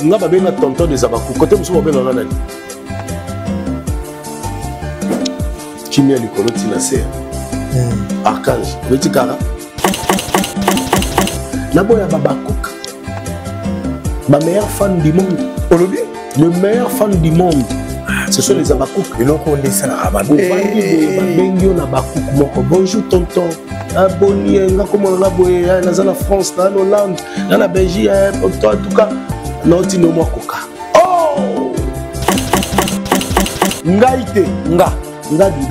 nga ba benga tonton des abaku côté musu ba benga nani kimia likolo tina se archange beti kara na boya babakuka ma meilleure fan du monde olobi le meilleur fan du monde ce sont les abakouk et donc on descend à Babengio na bakuk moko bonjour tonton aboni nga comment on a boye na la France na Hollande na la Belgique pour toi en tout cas noti no mokoka oh ngaite nga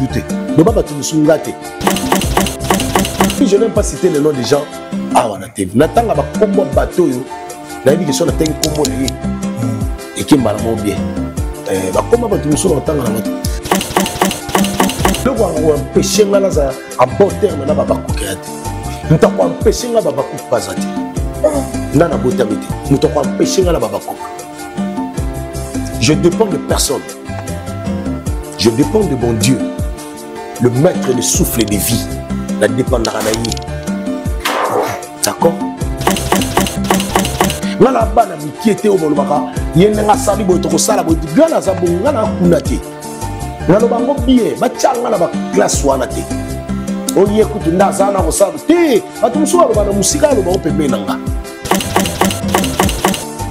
douté ne pas battre sur ngate je n'aime pas citer le nom des gens ah on a TV natanga ba kombo bateau yo na bi que sur la teng kombo li et qui m'a bien comment va tout sur entendre la moto le voir empêcher ngala za à bon terme na baba kokati nous t'a empêcher ngala baba kokazati na na botamité nous t'a empêcher ngala baba kok je dépends de personne je dépends de mon Dieu le maître le souffle de vie la dépendra na yi d'accord ngala bana mikiete o bolobaka yende nga sali boy to sala boy gana za bonga na kunati ngalo bango bien ba changa na ba classe wana te o yekutu ndaza na ko sabu te batumsuwa bana musika lo ba opembe nanga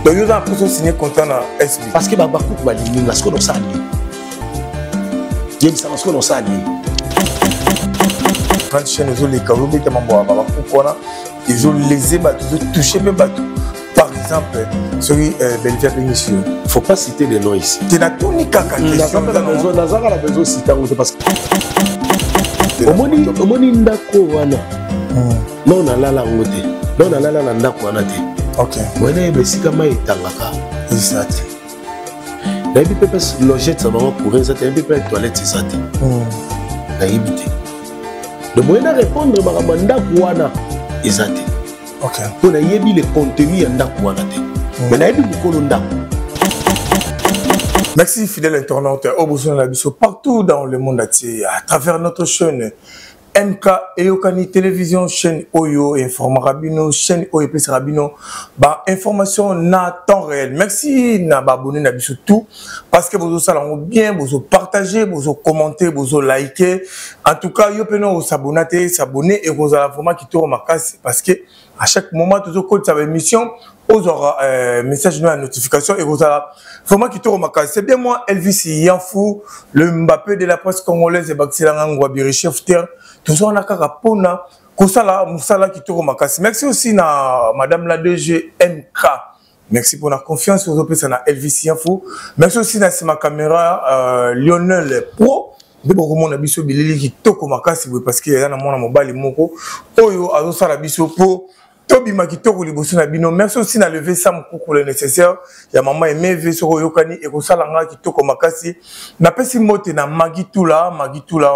donc yo za pour signer contrat na SB parce que ba bakuku ba linga sko no sali yemi sa sko no sali quand chez nous les karobe te mambo ba bakuku na ils ont lésé ba touché be ba. Par exemple, celui Belgique Bénicio. Il ne faut pas citer des noms ici. Tu n'as tout ni qu'à question. La besoin de citer parce que. Au moni ndako wana. Non na la langote. Non na la ndako wana te. Ok. Mwana ebesika mai tangaka. Exact. Na yebi pepe logette ça va pour ça te yebi pepe toilette ça te. Na yebi te. Le moyen de répondre makambo ndako wana ezate. Ok. On a yebi le contenu yanda kouanate. Mais na yebi bukolo ndako. Merci fidèle internaute au besoin de la biso partout dans le monde entier à travers notre chaîne MK Eyokani télévision chaîne Oyo informe Rabino chaîne Oyo plus Rabino ba information na temps réel. Merci na ba abonné na biso tout parce que vous salango bien vous partager vous commenter vous liker en tout cas yo peno s'abonner et vous allez vraiment qui tourne ma casse parce que à chaque moment toujours quand ça émission aux aura message de notification et vous allez vraiment qui tourne ma casse c'est bien moi Elvis Yanfou le Mbappé de la presse congolaise et Baxilanga Ngwabiri chef terre tout ça on a carapona kosala musala qui tourne ma casse merci aussi na madame la DG MK. Merci pour la confiance aux opérations na Elvis Yanfou. Merci aussi na ma caméra Lionel Pro. De beaucoup mon abisso bilili qui toko makasi parce que yana mona mobali moko oyo azo sala biso po tobi makitoko liboso na bino. Merci aussi na lever ça moko le nécessaire ya maman aimé veso yokani e ko sala nga kitoko makasi na pesi mote na magitula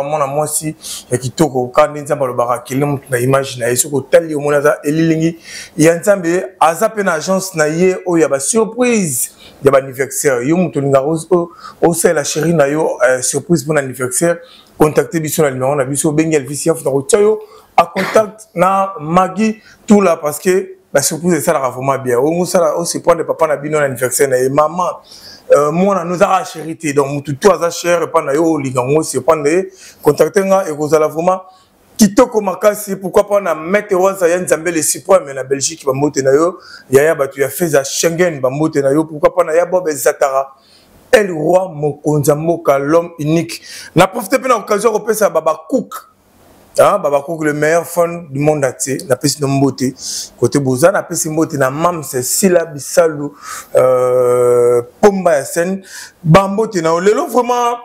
mona mwasi ya kitoko kandi nzamba lo baka kilim na image na yeso ko tali o mona za elilingi ya nzambe azape na agence na ye o ya ba surprise ya ba anniversaire yo muto linga o c'est la chérie na yo surprise pour anniversaire contacter biso na numéro na biso bengel vicia fo na tsayo à contact na Magui tout là parce que la surprise est ça la vraiment bien on ça aussi prendre papa na bino anniversaire et maman moi nous a chérité donc tout à cher pas na yo ligango c'est prendre contacter nga et vous allez vraiment kitoko makasi pourquoi pas na mettre rosa ya nzambe le support mais na Belgique ba mote na yo ya batu ya fait à Schengen ba mote na yo pourquoi pas na ya bob zatara El roi mokonza moka l'homme unique na profiter de l'occasion de repasser à Baba Cook. Baba Cook le meilleur fan du monde entier la peste beauté côté Bozan la peste beauté na mam c'est Sila Bisalou Pomba Yasen Bambote na lelo vraiment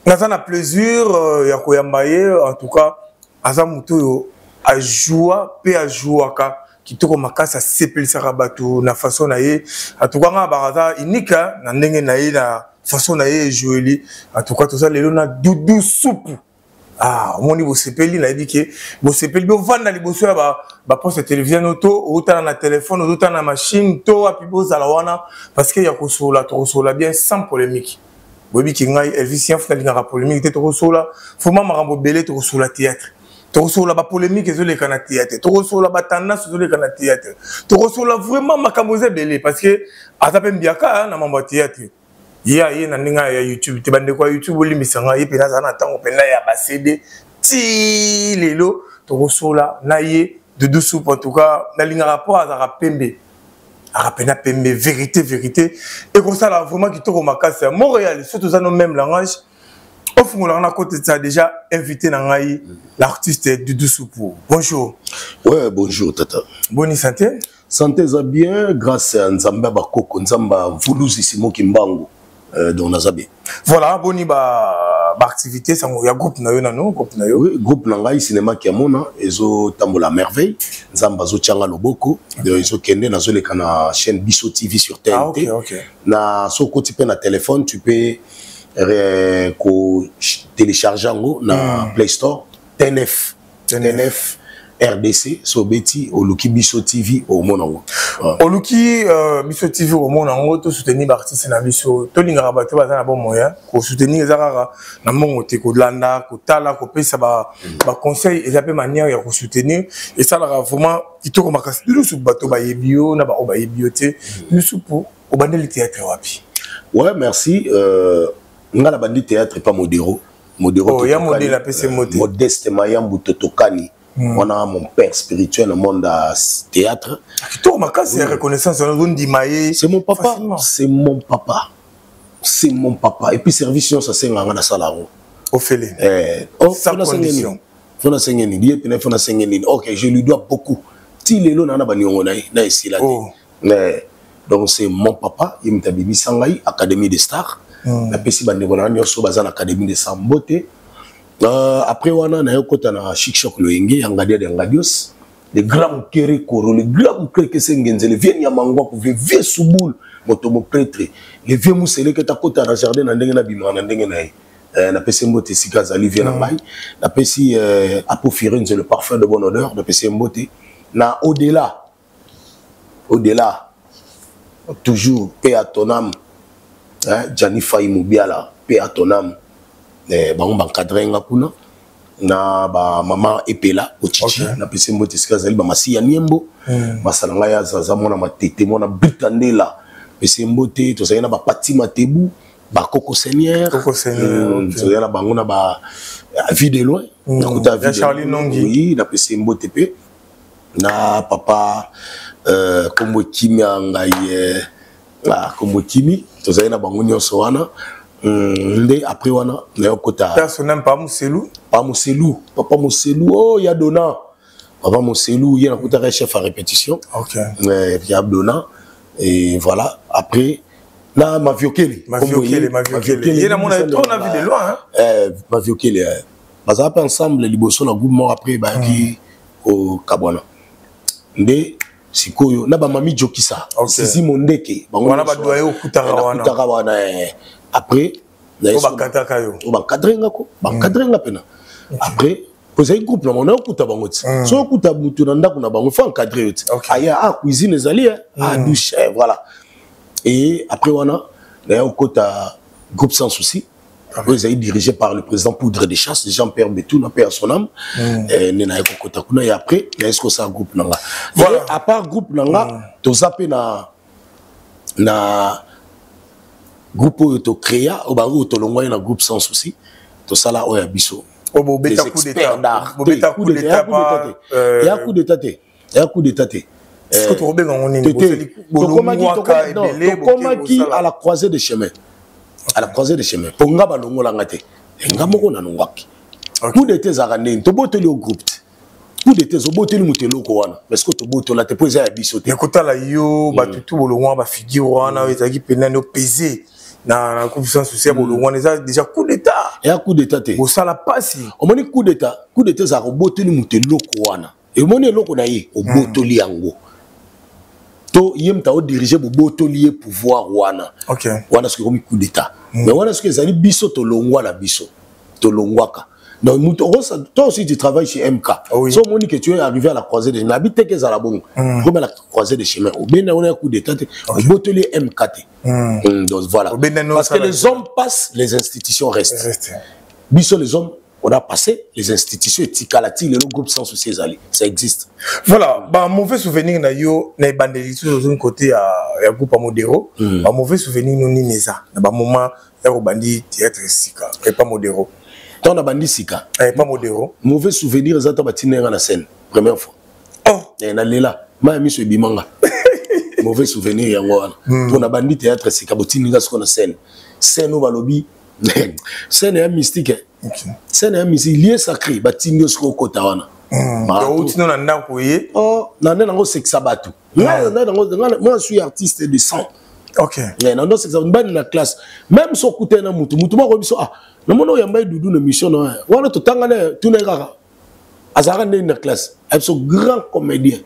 na plaisir ya koyambaye en tout cas azamuto a joie pe a joaka kitoko makasa sepel sarabatu na façon na ye en tout cas nga baraza unique na ndenge na ye na façon na ye joueli en tout cas tout ça lelo na doudou soupe. Ah, mon niveau sepeli na dit que bo sepeli bo vanda liboso ba poste télévision auto autant na téléphone autant na machine to api bo za la wana parce que ya ko sola to sola bien sans polémique bobi ki ngai Elvis Yanfou na linga polémique te to sola faut marambo belé to sola théâtre tokosola ba polémique ezoleka na théâtre tokosola ba tendance ezoleka na théâtre tokosola vraiment makambo ebele parce que ata pe mbiaka na mambo ya théâtre ye na ndinga ya YouTube te bande kwa YouTube olimisanga ye pena za na tango pena ya ba CD ti lelo tokosola na ye de dessous en tout cas na linga rapport à pembe arapena pembe vérité et comme ça là vraiment qui toko makasi Montréal surtout ça nos même langage au fond on a côté ça déjà invité nangai l'artiste Doudou Soupou. Bonjour. Ouais, bonjour tata. Bonne santé. Santé ça bien grâce à Nzamba Bakoko Nzamba Vuluzi Simo Kimbangu dans Nazabe. Voilà, boni ba activité ça y a groupe na yo nano groupe na yo. Oui, groupe nangai cinéma qui amona ezo tambola merveille Nzamba zo changa loboko ezo kende na zo le kana chaîne Bisso TV sur TNT. Ah, OK. Na so côté pe na téléphone tu peux télécharger na Play Store TNF RDC Sobeti Oluki Bisso TV au Monango. Oluki Bisso TV au Monango to soutenir l'artiste na biso to linga rabato baza na bon moyen ko soutenir ezaka na mongo te ko landa ko tala ko pesa ba conseil et peu manière ya ko soutenir et ça la vraiment kitoko makasi dusu bato ba yebio na ba o ba yebioté dusu pour au bandeli théâtre wapi. Ouais, merci. Ngala bandi théâtre pas modéro. Oh, ya modèle la PC modèle. Modeste Mayambu Totokani. On a mon père spirituel au monde à théâtre. Kitoko makasi ya reconnaissance on dit maye. C'est mon papa. C'est mon papa. C'est mon papa. Et puis service ça c'est ngana salaro. Au félé. Sans condition. Fona sengeni, die pena fona sengeni. OK, je lui dois beaucoup. Ti lelo na bani ngona na ici là. Mais donc c'est mon papa, il m'a bibi sangai Académie des Stars. La pesi bande ngona nyoso bazana Académie des Stars beauté. Après wana na yokota na Chic Choc Loenge yangadia de ngadios. Les grands kéré koro, les grands kéré que sengenze, les vieux nyamangwa pour vieux souboul, motomo prêtre. Les vieux mousselé que ta kota na jardin na ndenge na bima na ndenge na na pesi mbote sikaza livie na bay. Na pesi apofirine le parfum de bonne odeur, na pesi mbote. Na au-delà toujours paix à ton âme, Gianni Faye Moubiala, paix à ton âme, bango bankadre nga kuna na ba maman epela ochichi na pese mbote sikazali ba masi ya niembo masalanga ya zaza mona matete mona britandela pese mbote to sayena ba patima tebu ba Coco Seigneur to yana bango na ba vie de loin na kuta vie Charlie Nongi oui na pese mbote pe na papa kombo kimi ngai kombo kimi to sayena bango nyonso wana ndé après wana na yokota personnel pas Mousselou papa Mousselou oh ya dona papa Mousselou il y a un chef à répétition OK mais il y a dona et voilà après na Maviokele il y a mon on a vu de loin Maviokele baza pas ensemble liboso na groupe mort après ba ki au Kabwana ndé sikoyo na ba mami Jokisa sisi mondeke wana ba doye okutaka wana après bakadrenga pena après posé groupe na mona okuta bango ti so okuta mutu na ndako na bango faut encadrer ti aya cuisine ezali douche voilà et après wana na okota groupe sans souci vous êtes dirigé par le président Poudre des Chasses Jean-Pierre Betou na père son âme et na okota kuna et après est-ce que ça groupe nanga voilà à part groupe nanga to zappé na groupe auto créa au bango to longwa na groupe sans souci to sala oya biso o beta coup d'état ya coup d'état est-ce que tu rebenga ngoni qui à la croisée des chemins ponga balongola ngate ngamoko na nongwaki coup d'état zarane to boteli au groupe coup d'état zo boteli muteloko wana parce que to botola te poza ya biso te ekotala yo batutu bolongwa ba figure wana ezaki penano peser na confiance sociale bolongwa déjà coup d'état et un coup d'état te ça la passe au moni coup d'état za roboteli muteloko wana et moni eloko na ye obotoli yango to yemta o diriger botoli pouvoir wana OK wana ce comme coup d'état mais wana ce que ezali biso to longwa na biso to longwaka donc toi aussi tu travailles chez MK so moni que tu es arrivé à la croisée des chemins habite que za la bongo comme la croisée des chemins au bien on a un coup d'état botoli MK donc voilà parce que les hommes passent les institutions restent biso les hommes on a passé les institutions Tikalati, le groupe sans souci, ça existe. Voilà, bah mauvais souvenir na yo na bandeli sur un côté à groupe Modero, bah mauvais souvenir nous ni neza, na ba moment ya bandi théâtre sika, et pas Modero. Tant na bandi sika, et pas Modero. Mauvais souvenir za ta batinera na scène, première fois. Oh, et na lela, ma mi so bimanga. Mauvais souvenir yango wana. Pour na bandi théâtre sika botininga so na scène. Scène au balobi, scène est mystique. Scène est mystique, lié sacré, batingo so kota wana. Oh, moi je suis artiste de sang. Ok. Non, c'est la classe. Même si on na mutu, mutu ma rebiso ah. Non mon yamba dudu na mission non. Wana to tangana tunera. Azara na classe. Elles sont grands comédiens.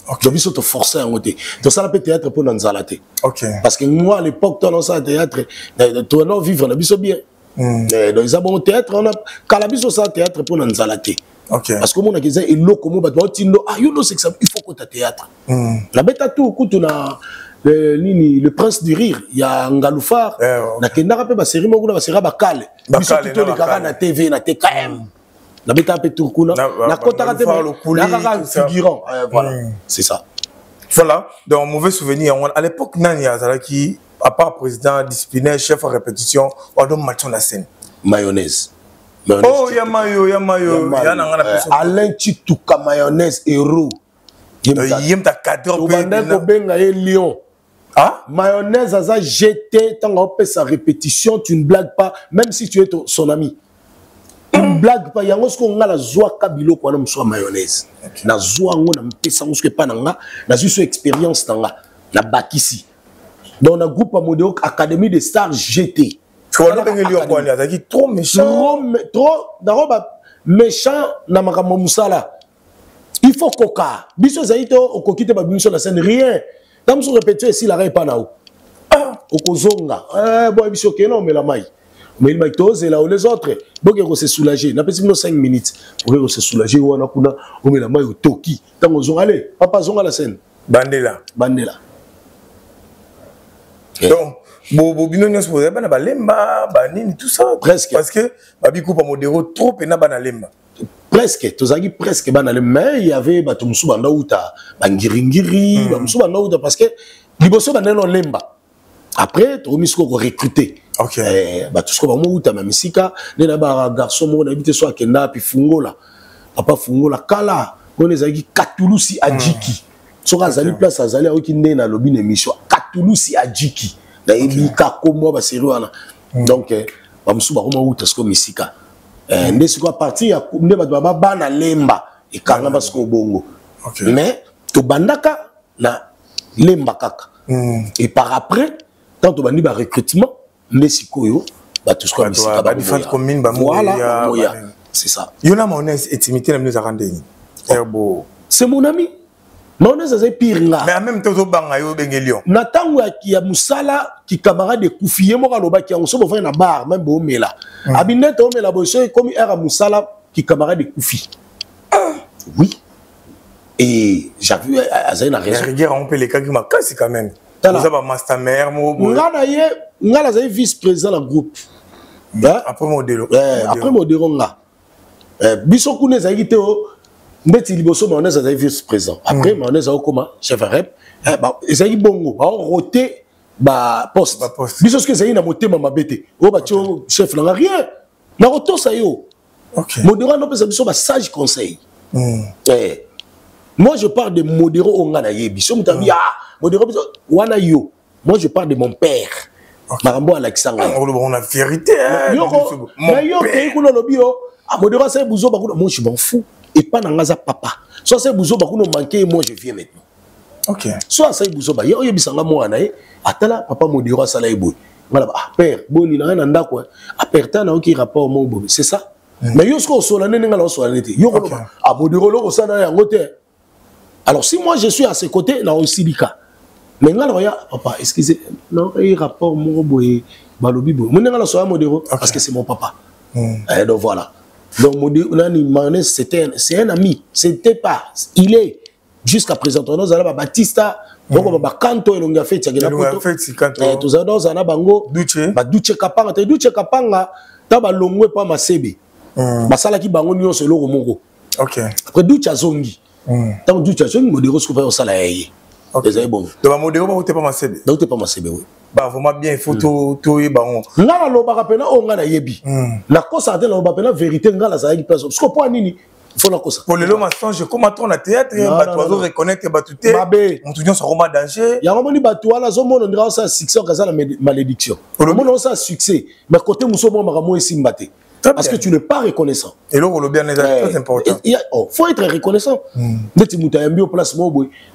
Ok. Je biso to forcer en côté. To ça peut théâtre pour nanzalate. Ok. Parce que moi à l'époque toi dans ça théâtre, toi non vivre na biso bien. Donc ils ont bon théâtre, on a calabiso ça théâtre pour nanzalate. Okay. Parce que mon a dit il comme you know c'est que ça il faut que tu théâtre. La bête à tout coup na le prince du rire, il y a Ngaloufar, na kendara pe ba série mo na ba série ba kale. Biso tout les gars na TV na TKM. La bête à peu tout coup na kota ka te na figurant. Voilà, c'est ça. Voilà, donc mauvais souvenir à l'époque nani azalaki à part président disciplinaire chef à répétition on donne match na scène. Mayonnaise. Oh, Yamayo. Alain Chituka mayonnaise héros. Yemta cadre benga et lion. Ah? Mayonnaise a jeté tant on fait sa répétition, tu ne blagues pas, même si tu es son ami. Tu ne blagues pas. Yango ce qu'on a la joie kabilo kwa na mso mayonnaise. Na joie ngo na mpesa ngo ce pas nanga, na juste expérience nanga, na bakisi. Dans le groupe Modero Académie des Stars GT. Trop méchant. Trop méchant na makambo musala. Il faut koka. Biso zaito okokite ba biso na scène rien. Tam so répéter si la ré pas nao. Okozonga. Bon biso ke non mais la mai. Mais il m'a tosé là où les autres. Boke ko se soulager. Na petit 5 minutes. Pour se soulager wana kuna o mais la mai au toki. Tam ozonga allez, papa zonga la scène. Bandela. Donc Bobino nous posait pas na balemba banini tout ça presque parce que babi coupe Modero trop pena bana lemba presque tozaki presque bana lemba mais il y avait batumsu banda uta bangiringiri batumsu banda uta parce que liboso bana no lemba après to misko ko recruter OK batusko ba mo uta mamisika na ba garçon mo na bité so akenda puis fungola papa fungola kala on ezaki katulusi adjiki so azali place azali oki ndena lobi na émission katulusi adjiki. Donc, bamusu ba koma uta sko misika. Ndesi ko parti ya nde ba ba na lemba e kanga ba sko bongo. Mais to bandaka na lemba kaka. Et par après, quand to bandi ba recrutement, ndesi koyo ba tout sko misika ba différentes communes ba moya. C'est ça. Yona Mayonnaise intimité na nous arandeni. Herbo. C'est mon ami. Mayonnaise c'est pire nga. Mais en même temps to banga yo bengelion. Na tango ya musala ki camarade de kufiye mo ka loba ki on so bo na bar même bo mela. Abinete o mela bo so comme era musala ki camarade de kufi. Oui. Et j'avais azay na raison. Regarde on peut les cas qui m'a cassé quand même. Vous avez master mère mo. Ngala zay vice-président la groupe. Après Modero. Après Modero nga. Biso kune zayite o Mbeti liboso Mayonnaise a vice-président. Après Mayonnaise a comment chef rep. Ezali bongo ba roté ba poste. Biso ce que ezali na motema mabete. O ba tio chef na rien. Na roto sa yo. OK. Modero no pesa biso ba sage conseil. Moi je parle de Modero onga yebi. So mutabi Modero biso wana yo. Moi je parle de mon père. Marambo Alexandre. On a vérité. Mais yo ke kuno lobio. Modero sa buzo ba kuno moi je m'en fous. Et pas dans Gaza papa. Soit c'est Bouzo Bakuno manqué, moi je viens maintenant. Ok. Soit c'est Bouzo Ba, yo bisanga moi nae, atala papa Modero sala eboy. Voilà, père, bon il n'a rien anda quoi. A père ta na aucun rapport mo bob. C'est ça. Mais yo sko solane nga la solane te. Yo ko a Modero lo sana yango te. Alors si moi je suis à ses côtés na Osilika. Mais nga la papa, excusez, non, il rapport mo boy balobi boy. Mon nga la so Modero parce que c'est mon papa. Et donc voilà. Donc, Mayonnaise, c'est un ami. C'était pas. Il est. Jusqu'à présent, nous avons Batista. Donc, on va Kanto et l'on a fait. Nous avons Bango. Duce Kapanga. Duce Kapanga. Taba Longwe pas Masebe. basala ki bango nyonso eloko moko. OK. Après Doucha Zongi. Tant Doucha Zongi modéro ce qu'on fait au sala yaye. OK. Bon. Donc modéro ba ote pas masebe. Donc pas masebe oui. Bah vraiment bien il faut tout y bango. Ngala lo ba rapena o ngala yebi. La cosa de lo ba pena vérité ngala za yi place. Parce que pour nini il faut la cosa. Pour le mensonge comment on a théâtre ba toi reconnaître ba tuté. On tout nyonso roma danger. Ya ngomoni ba toi la zo mono ndira ça succès kaza la malédiction. Pour mono ça succès mais côté muso mo makamo esimbate. Parce que tu n'es pas reconnaissant. Et là, le bien est très important. Il faut être reconnaissant. Dès que tu as un place,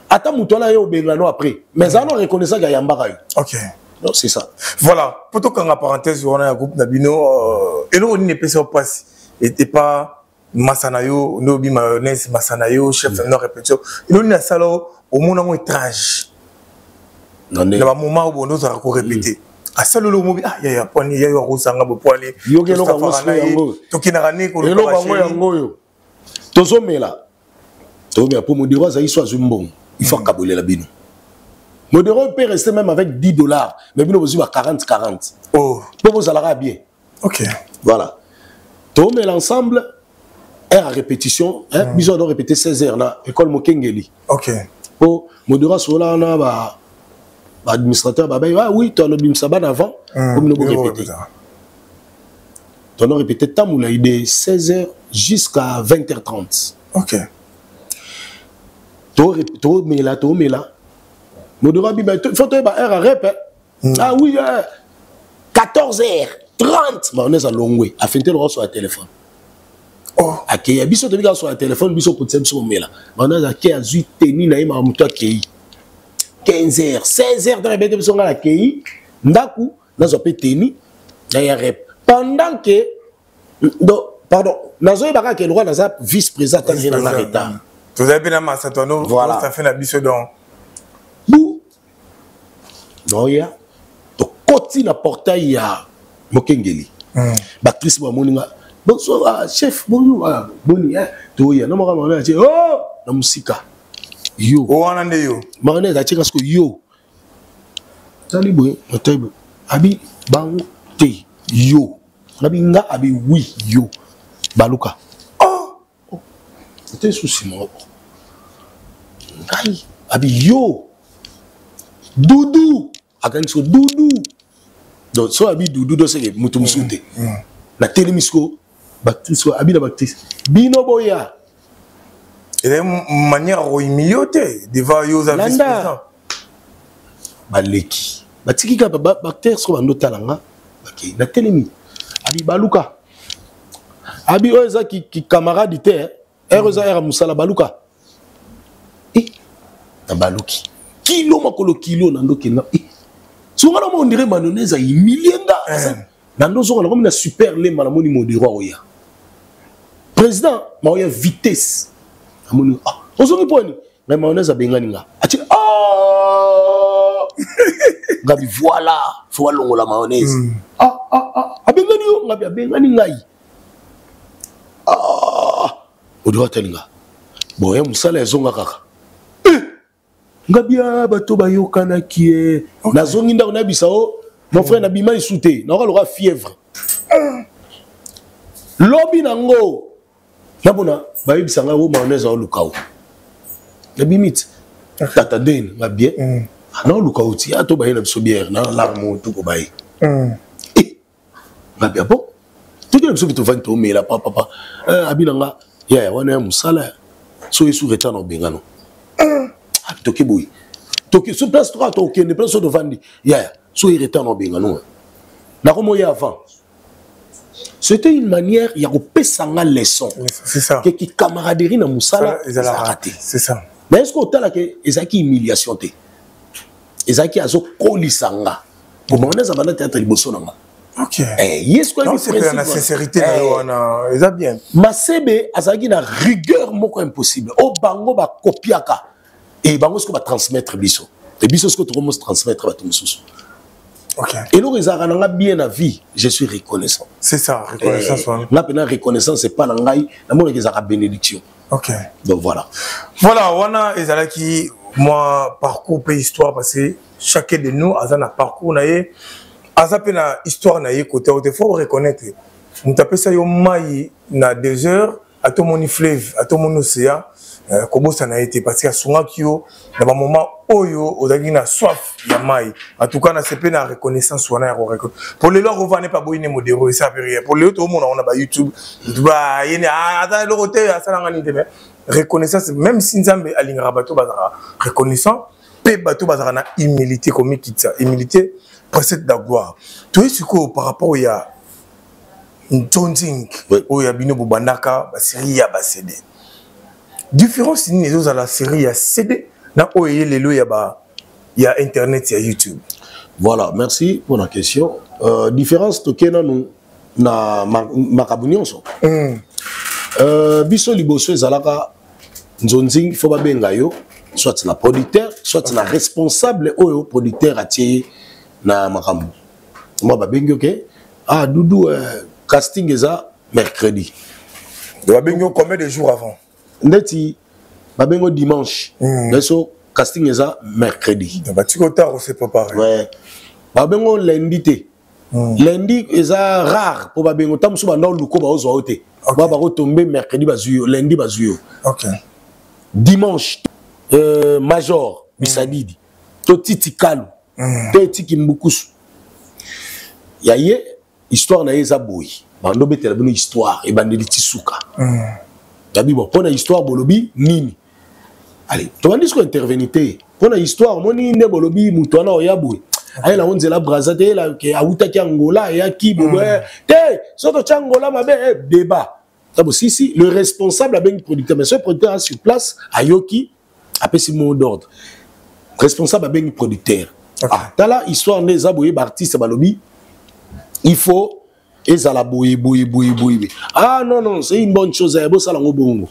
attends, tu as un bengano après. Mais alors, reconnaissant qu'il y a un bagage. OK. Non, c'est ça. Voilà. Plutôt qu'en parenthèse, on a un groupe Nabino. Et là, on n'est pas sur place. Et t'es pas Masanayo, Nobi Mayonnaise, Masanayo, chef de répétition. Et là, on a ça là, au monde étrange. Dans le moment où on nous a répété. A salo lo mobi ah ya poni ya yo sanga bo poni yo ke lo ka ngoswe yango to kinarani ko lo ba ngo yango yo tozo mela to me pour modéro ça iso azumbon il faut kabolela bino modéro peut rester même avec $10 mais bino vous 40 oh pour vous allera bien. OK voilà to mela ensemble heure à répétition hein biso doit répéter 16 heures na école Mokengeli. OK pour modéro sola na ba administrateur ah oui tu as l'administrateur avant comme nous répéter tu as répété temps où il est de 16h jusqu'à 20h30. OK to mais là modéro bi il faut heure à rep ah oui 14h30 on est à Longwe à finir le sur le téléphone oh akaya biso to bika sur le téléphone biso ko tsemso mela on a akaya zui teni na ima muto akei 15h, 16h dans les bêtes de son à la KI, Ndaku, dans un péteni, dans un rep. Pendant que, pardon, dans un barak qui est le roi dans un vice-président, dans un arrêt. Vous avez bien amassé ton nom, voilà. Ça fait la bise dans. Bou. Non, il y a. Donc, quand il a porté, il y a Mokengeli. Bactrice Moninga. Bonsoir, chef, bonjour. Boni, hein. Tu y a, non, on a dit, oh, la musique. Yo. Oh, on a yo. Marne da chika sko yo. Tali boy, otebe. Abi bango te yo. Abi nga abi oui yo. Baluka. Oh. C'était souci moi. Ngai abi yo. Doudou. Akan so doudou. Donc so abi doudou do seke mutu musute. Na telemisko bactrice abi la bactrice. Bino boya. Il y a une manière de humilité devant les vice-présidents. Baleki. Batiki ka bactère so bando talanga. OK, na telemi. Abi baluka. Abi oza ki camarade te, oza era musala baluka. Na baluki. Kilo makolo kilo na ndo kenga. So ngala mo ndire manoneza humilienga. Na ndo so ngala comme na super le mala moni modéro oya. Président, ma oya vitesse. Amoni ah ozongi poni mais mayonnaise a bengani nga ati ah ngabi voilà faut longo la mayonnaise abengani yo ngabi abengani ngai odwa telinga boye musala ezonga kaka ngabi bato bayokana kie nazongi ndako na bisao mon frère na bima isute na ko fièvre lobi nango Nabona, baïb sanga wo mayonnaise au lukao. La bimite. Tata den, va bien. Non lukao ti, ato baï na bisobière, na larmo tout ko baï. Va bien bon. Tout que bisobi to vanto mais la papa. Abinanga, ya wana musala. So yesu reta no bengano. Toke boy. Toke sur place 3 toke ne place de vandi. Ya, so reta no bengano. Na komo ya avant. C'était une manière, il y a un sanga leçon. C'est ça. Qui camaraderie dans Moussala, ils ont raté. C'est ça. Mais est-ce qu'on t'a dit qu'ils ont humiliation? Ils ont dit kolisanga. Pour moi, on a théâtre de Bossonanga. OK. Est-ce qu'on c'est la sincérité ils ont bien. Masebe a une rigueur moko impossible. Au bango ba kopiaka et bango ce qu'on va transmettre biso. Et biso ce que tu commences transmettre à tout le monde. OK. Et nous, les Arabes, bien la vie, je suis reconnaissant. C'est ça, reconnaissance. La reconnaissance, c'est pas l'angaï, la monde des Arabes bénédiction. OK. Donc voilà. Voilà, on a les Arabes qui, moi, parcours, pays, histoire, parce que chacun de nous a un parcours, a une histoire, côté, il faut reconnaître. nous tapons ça yo mai na désert à tout mon fleuve à tout mon océan comment ça n'a été parce que souvent kio dans un moment oyo ozaki na soif ya mai en tout cas na c'est na reconnaissance wana ya pour les lois revenez pas boyine modéro ça fait rien pour les autres on a YouTube ba yene ata le côté ça na ngani mais reconnaissance même si nzambe alinga bato bazara reconnaissant pe bato bazara na humilité comme kitsa humilité précède la gloire toi ce que par rapport ya Ntonzing oya bino bobandaka ba série ya ba CD différence ni les autres à la série ya CD na oye lelo ya internet ya YouTube. Voilà, merci pour la question. Différence tokena nous na makabunion so. Biso liboso ezalaka Nzonzing faut ba benga yo soit la producteur soit la responsable oyo producteur atie na makambu. Moi ba benga OK. Ah Doudou casting eza mercredi. Ba benga combien de jours avant? Ndeti babengo dimanche leso casting eza mercredi ba tiko tard on s'est préparé ouais babengo lundi te lundi eza rare pour babengo tamsu ba ndau luko ba ozo ote ba ba tomber mercredi bazuyo lundi bazuyo OK dimanche major bisadidi to titi kalu te tiki mbukusu yaye histoire na eza boy bando betela bino histoire e bandeli tisuka Gabi bon, pour la histoire bolobi nini. Allez, tu vas dire ce qu'on intervenité. Pour la histoire, moni ne bolobi mutuana oyaboué. Aïe la onze la brazade la ke auta ki Angola ya ki bobe. Te, soto Angola ma be débat. Tabo si le responsable a bien producteur mais ce producteur sur place ayoki appelle si mot d'ordre. Responsable a bien producteur. Ah, tala histoire des aboué artiste balobi. Il faut et ça la bouille. Ah non, c'est une bonne chose. Ça la bongo.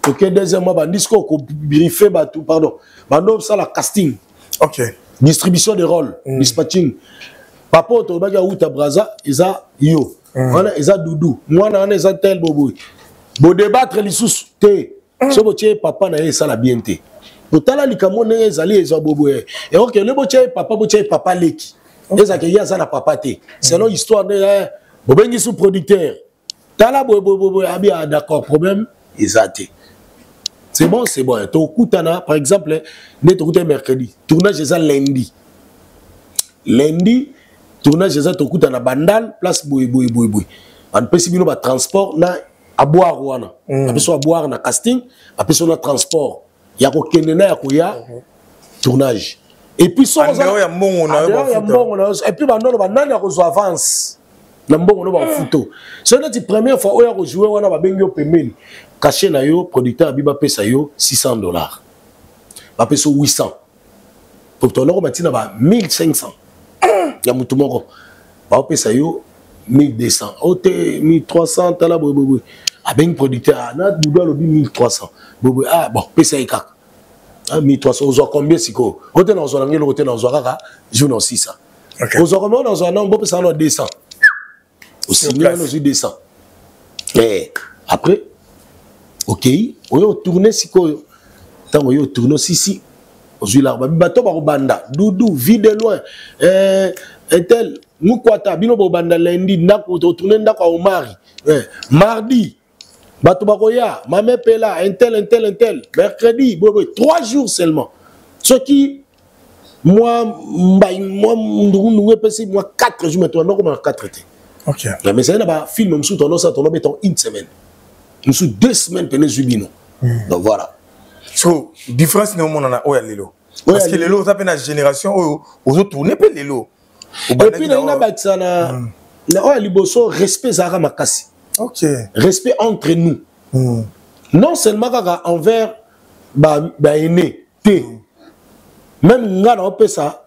Ok, deuxièmement, bandisco ko briefer batou, pardon. Bando ça la casting. Ok. Distribution des rôles, dispatching. Papa to baga uta braza, isa yo. Wana isa Doudou. Moi na isa tel bobo. Bo débattre les sous té. So bo tie papa na isa la bienté. Botala likamo na ezali isa bobo. Et ok, le bo tie papa leki. Eza ke ya za na papa té. Selon histoire de Bobengi sous producteur. Tala abia d'accord problème exacté. C'est bon. To kutana par exemple, ne to kutana mercredi. Tournage ça lundi. Lundi, tournage ça to kutana bandal place boy. On peut si bino ba transport na à boire wana. Après so à boire na casting, après so na transport. Ya ko kenena ya ko ya tournage. Et puis so ya mbongo na et puis bandolo banani ya ko avance. Nambongo no ba photo c'est notre première fois oya ko jouer wana ba bengi opemeli caché na yo producteur abiba pesa yo $600 ba pesa 800 pour ton loko batina ba 1500 ya mutu moko ba pesa yo 1200 ote 1300 tala bobo a bengi producteur na Doudou lobi 1300 bobo ah bon pesa ikaka 1300 ozo combien siko ote na ozo ngelo ote na ozo kaka jour 600 ozo combien na ozo na mbo pesa na 200 aussi bien nos 200 et après OK on tourner siko tant on tourner si aujourd'hui là bato ba banda Doudou vide loin tel mukwata bino ba banda lundi ndako tourner ndako Omari mardi bato ba koya mame pela un tel mercredi 3 jours seulement ce qui moi ndungu pesi moi 4 jours maintenant non comme 4 été. OK. Mais c'est un film nous tournons ça tourner mettons une semaine. Nous sous 2 semaines peine zubino. Donc voilà. So différence no mon na oya lelo. Parce que lelo ça peine génération aux tourner pe lelo. Et puis là na batsa na oya liboso respect zara makasi. OK. Respect entre nous. Non seulement envers ba aîné té. Même nga na pesa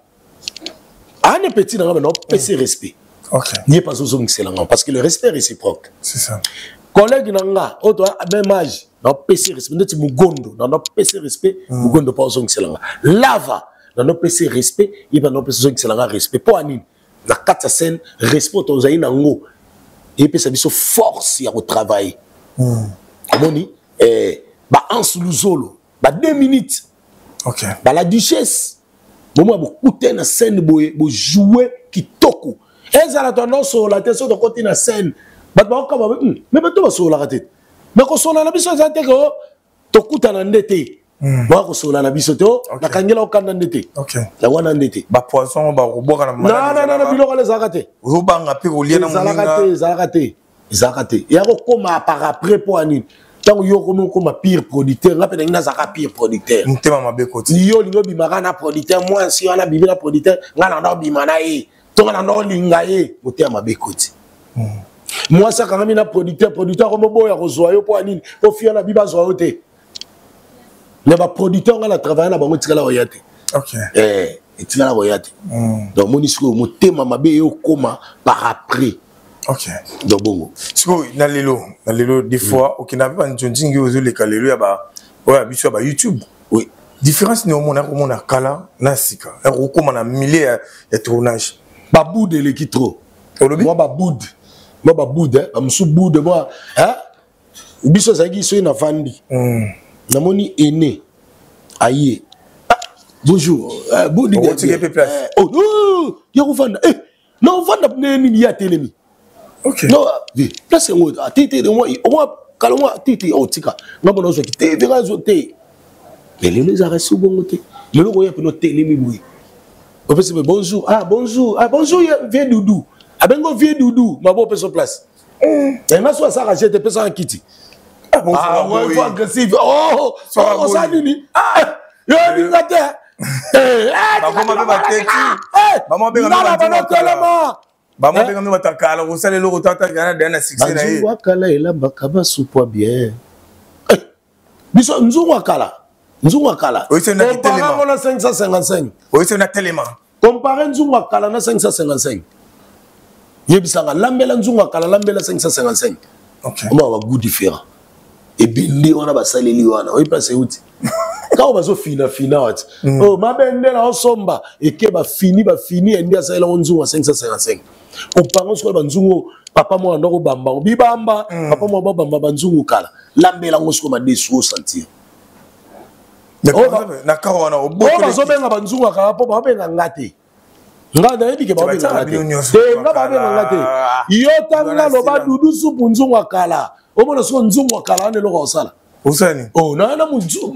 ane petit na na pesa respect. OK. N'y est pas excellent parce que le respect est réciproque. C'est ça. Collègue nanga, auto même âge, dans PC respect, notre mugondo, dans notre PC respect, mugondo pas excellent. Lava, dans notre PC respect, il va notre PC excellent respect. Pour Anine, la 4 scène respect aux aïna ngo. Et puis ça dit force à travailler. Comment ni ba en sous zolo, ba 2 minutes. OK. Ba la duchesse, moment beaucoup de scène bo jouer qui toku. Elles ont la tendance sur la tête de côté de la scène. bato bakokaba mais bato basololaka te mais kosola na biso eza te ko tokutana nde te baka kosola na biso te nakangela okanda nde te yango wana nde te bapoisson bakobwaka na biloko ala ezalaka te ozobanga mpe kolia na moninga ezalaka te ya kokóma par après mpo anini ntango yo komi okóma pire producteur nga mpe nangi nazalaka pire producteur motema mabe koti yo olingi obimaka na producteur mwasi wana bibi na producteur nga nanda obima na ye to nga nanda olinga ye motema mabe koti mwasi akangami na producteur komi oboya kozwa yo mpo anini po fia na bibi azwa yo te mais baproducteur nga na travaille na bango etikala koya te etikala koya te donc moni sikoyo motema mabe eyokóma par après donc bongo sikoyo na lelo des fois okenda mpe banjonjingi ozoleka lelo ya biso ya ba YouTube différence neomona komona kala na sika ekokóma na milieu ya tournage baboude eleki trop moi baboude bamosu boude moi biso ezalaki soki na vandi namoni ene aye bonjour boude ya kovanda na ovanda nini ya telemi non place yango tete omwa kala omwa tete otika nga bona ozwaki te veka zo te mais lelo ezalaka si bongo te lelo koya mpe no telemi boye opesi mpe bonjour bonjour vie doudou abengo vie doudou mabo opesa place naso asaka jete pesaka kiti ouais, agressif. Oh, ça nini? Yo binga te. Maman benga no batakala osale lo tata kana dana 6 na ye. Wakala elamba kaba supwa bien. Biso nzungu akala. Oise na telema. Comparé na 555. Oise na telema. Comparé nzungu akala na 555. Yebisanga lambela nzungu akala lambela 555. OK. On va goût différent. Et bindi on a basaleli wana oui place uti quand on va so fina wat oh mabendela osomba et ke ba fini indi asala nzungu 555 on parle sur banzungu papa mo ndoko bamba bibamba papa mo bamba banzungu kala lambela ngosko ma desu sentir na kawana obo ba so benga banzungu kala po ba benga ngate ngada ebike ba benga ngate nga ba benga ngate yo tanga lo ba dudu supu nzungu kala omona so nzungu akala ne loko osala osani na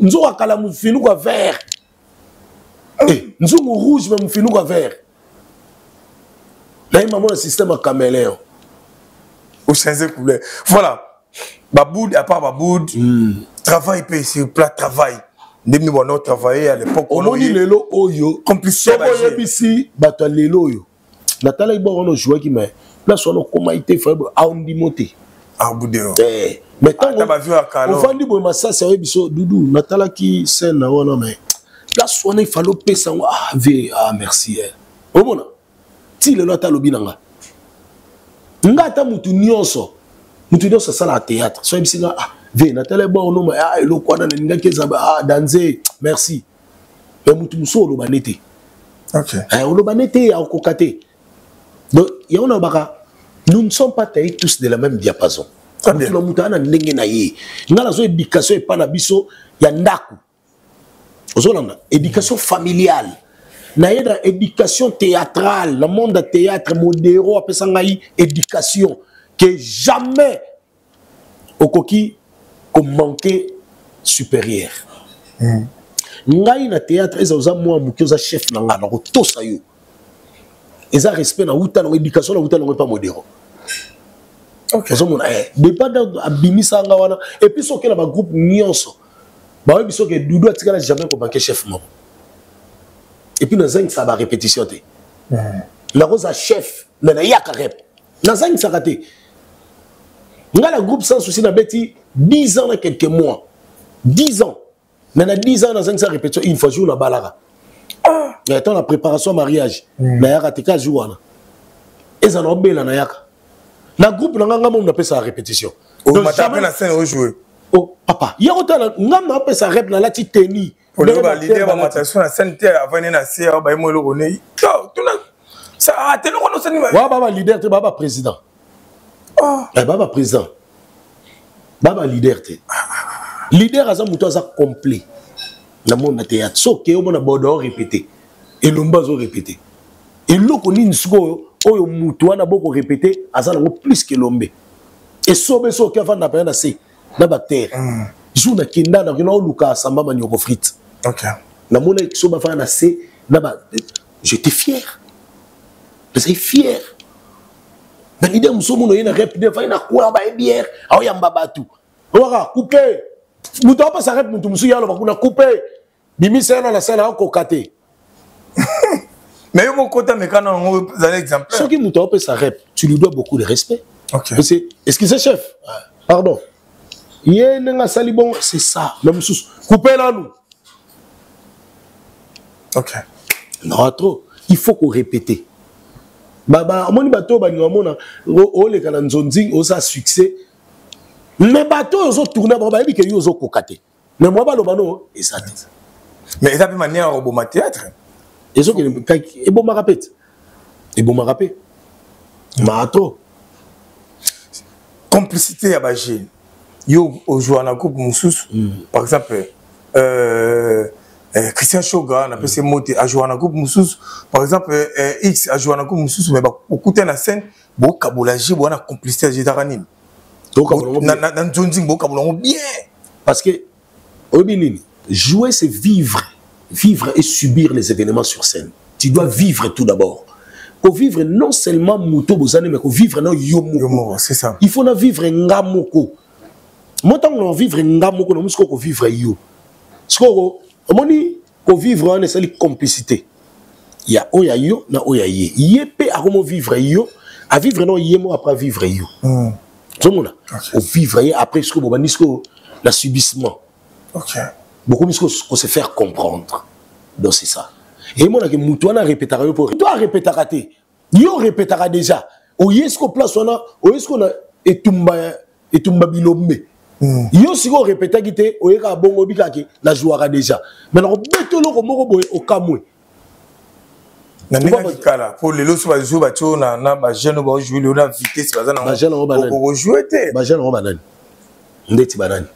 nzungu akala mufinu kwa vert nzungu rouge mais mufinu kwa vert là il m'a mon système caméléon au changer couleur voilà baboud à part baboud travail peut sur plat travail ndemi bono travailler à l'époque on dit lelo oyo complice ba yebisi bato lelo oyo natala ibo ono jouer qui mais place on comment été fait a on dit monter Arboudéo. Mais quand on vend du ça c'est biso doudou natala qui scène na wana mais là soné falo pesa merci au bona ti le lota lobinanga ngata mutu nyonso sala théâtre so bisinga natala bo no ma elo kwana na ngake za danser merci mais mutu musolo banete OK on lo banete ya kokate donc ya on baka nous ne sommes pas taillés tous de la même diapason. Nous avons éducation et pas biso ya ndaku. Éducation familiale. Na éducation théâtrale, le monde de théâtre modéro appelle ça éducation que jamais au coquille comme manquer supérieur. Ngai na théâtre eza moi mukoza chef na ngana ko tosa yo. Eza respect na uta na éducation na uta na pas modéro. OK. Débat d'abimisa nga wana et puis soki na ba groupe nyonso. Ba biso ke Doudou atikala jamais ko banquer chef mo. Et puis na zeng ça ba répétition té. La rosa chef na yaka rep. Na zeng ça raté. Nga la groupe sans souci na beti 10 ans na quelques mois. 10 ans. Mais na 10 ans na zeng ça répétition une fois jour na balara. Mais attends la préparation mariage. Na yaka te ka jour wana. Eza na obela na yaka. Na groupe na nga mo na pesa répétition. Donc jamais na scène jouer. Oh papa, ya otala nga na pesa rep na la ti teni. On va l'idée ba matation na scène terre avant na cia ba mo lo kone. Tout là. Ça a tenu on scène. Wa baba leader te baba président. Baba président. Baba leader te. Leader aza muto aza complet. Na monde théâtre. So ke o mona bodo répéter. Et l'omba zo répéter. Et loko ni nsuko oyo mutu wana boko répéter azala ngo plus que l'ombe et sobe so qui avant na pas na c'est na ba terre jour na kinda na kino luka samba manyoko frite OK na mona soba fa na c'est na ba j'étais fier j'étais fier na l'idée musomo no yena rep de fa na kwa ba bière aw yamba batu waka couper muto pas sa rep mutu musu yalo ba kuna couper bimi sena na sena ko kate mais yo mon côté mais quand on a l'exemple ce qui muto pas sa rep tu lui dois beaucoup de respect. OK Excusez chef pardon yena sali bon c'est ça même sous couper là nous. OK non trop il faut qu'on répète baba moni bato ba ngomona o le kana nzonzi o sa succès mais bato ozo tourner ba bi ke yo ozo kokate mais moi ba lo bano et ça mais ça peut manière au bon théâtre et so et bon ma répète et bon ma rappel mato complicité à bagé yo au joueur na coupe Moussous par exemple Christian Shoga on appelle ses mots à jouer en coupe Moussous par exemple X à jouer en coupe Moussous mais beaucoup de la scène beaucoup kabulaji beaucoup na complicité gétarani donc na nzonzi beaucoup kabulongo bien parce que obinini jouer c'est vivre et subir les événements sur scène tu dois vivre tout d'abord pour vivre non seulement muto bozane mais pour vivre non yomo c'est ça il faut na vivre ngamoko montant on vivre ngamoko no musko ko vivre yo skoro omoni ko vivre en esali complicité ya oya yo na oya ye yepé a comment vivre yo à vivre non yemo après vivre yo zomona au vivre après ce que bobanisco la subissement OK beaucoup misko ko se faire comprendre donc c'est ça et moi na que mutuana répétera yo pour toi répéter raté yo répétera déjà o yesko place on o yesko na etumba bilombe yo siko répéter kité o yeka bongo bikaki la jouera déjà mais na betolo ko moko boye o kamwe na ndenge kala pour les lots ba jouer ba tona na ba jeune ba jouer le na vitesse ba na ba jeune o banani ko jouer te ba jeune o banani ndeti banani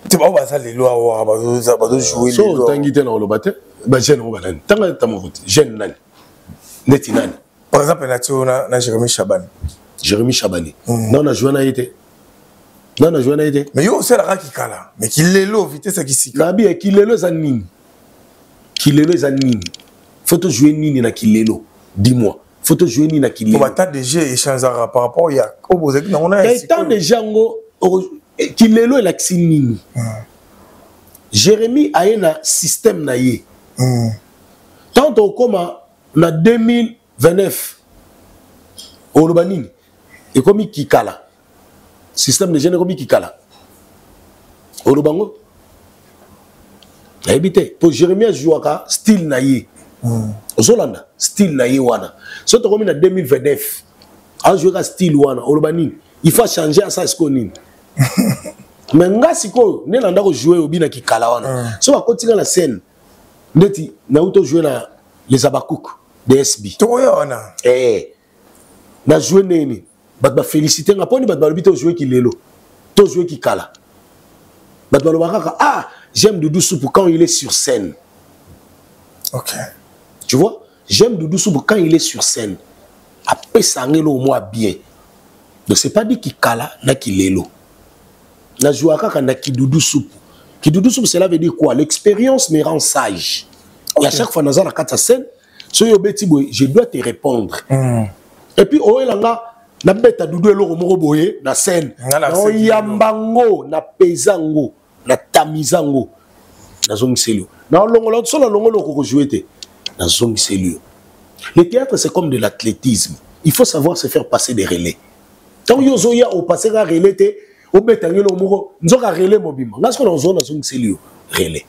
tu ba ba ça les lois wa ba jouer les lois so tangi te na lo bate ba jeune o banani tanga tamo vote jeune nani ndeti nani par exemple na tona na Jérémy Chabani non na jouer na été non na jouer na été mais yo c'est la qui kala mais qui lelo vitesse qui sika na bi qui lelo za nini faut te jouer nini na kilelo dis-moi faut te jouer nini na kilelo pour battre des jeux échangeara par rapport il y a opposé que on a tant de jango kilelo et la nini Jérémy a un système na ye tant au comment na 2029 au lobanini et comme kikala système de génie comme kikala au lobango habité pour Jérémy a joué à style na ye Zolanda style na ye wana so to comme na 2029 a joué à style wana au lobanini il faut changer à ça ce qu'on mais nga siko ne landa ko jouer obi na kikala wana so ba kotika la scène ndeti na auto jouer na les abakouk DSB to yona na jouer neni ba féliciter nga poni ba bito jouer kilelo to jouer kikala ba ba ah j'aime Doudou Soupou quand il est sur scène. OK. Tu vois, j'aime Doudou Soupou quand il est sur scène. Après ça ngelo moi bien. Donc c'est pas dit qu'il kala na kilelo. Na jouer kaka na ki Doudou Soupou. Ki Doudou Soupou cela veut dire quoi? L'expérience me rend sage. Okay. Et à chaque fois dans la carte scène, so yo beti boy, je dois te répondre. Et puis o elanga na beta Doudou eloko moko boye na scène. Na yambango na pezango. Na tamizango na zongiselio na longolo solo longolo ko jouer te na zongiselio. Le théâtre c'est comme de l'athlétisme, il faut savoir se faire passer des relais. Tant yo zoya au passer à relais te au betangelo moko nzoka relais mobima ngasko na zona zongiselio relais.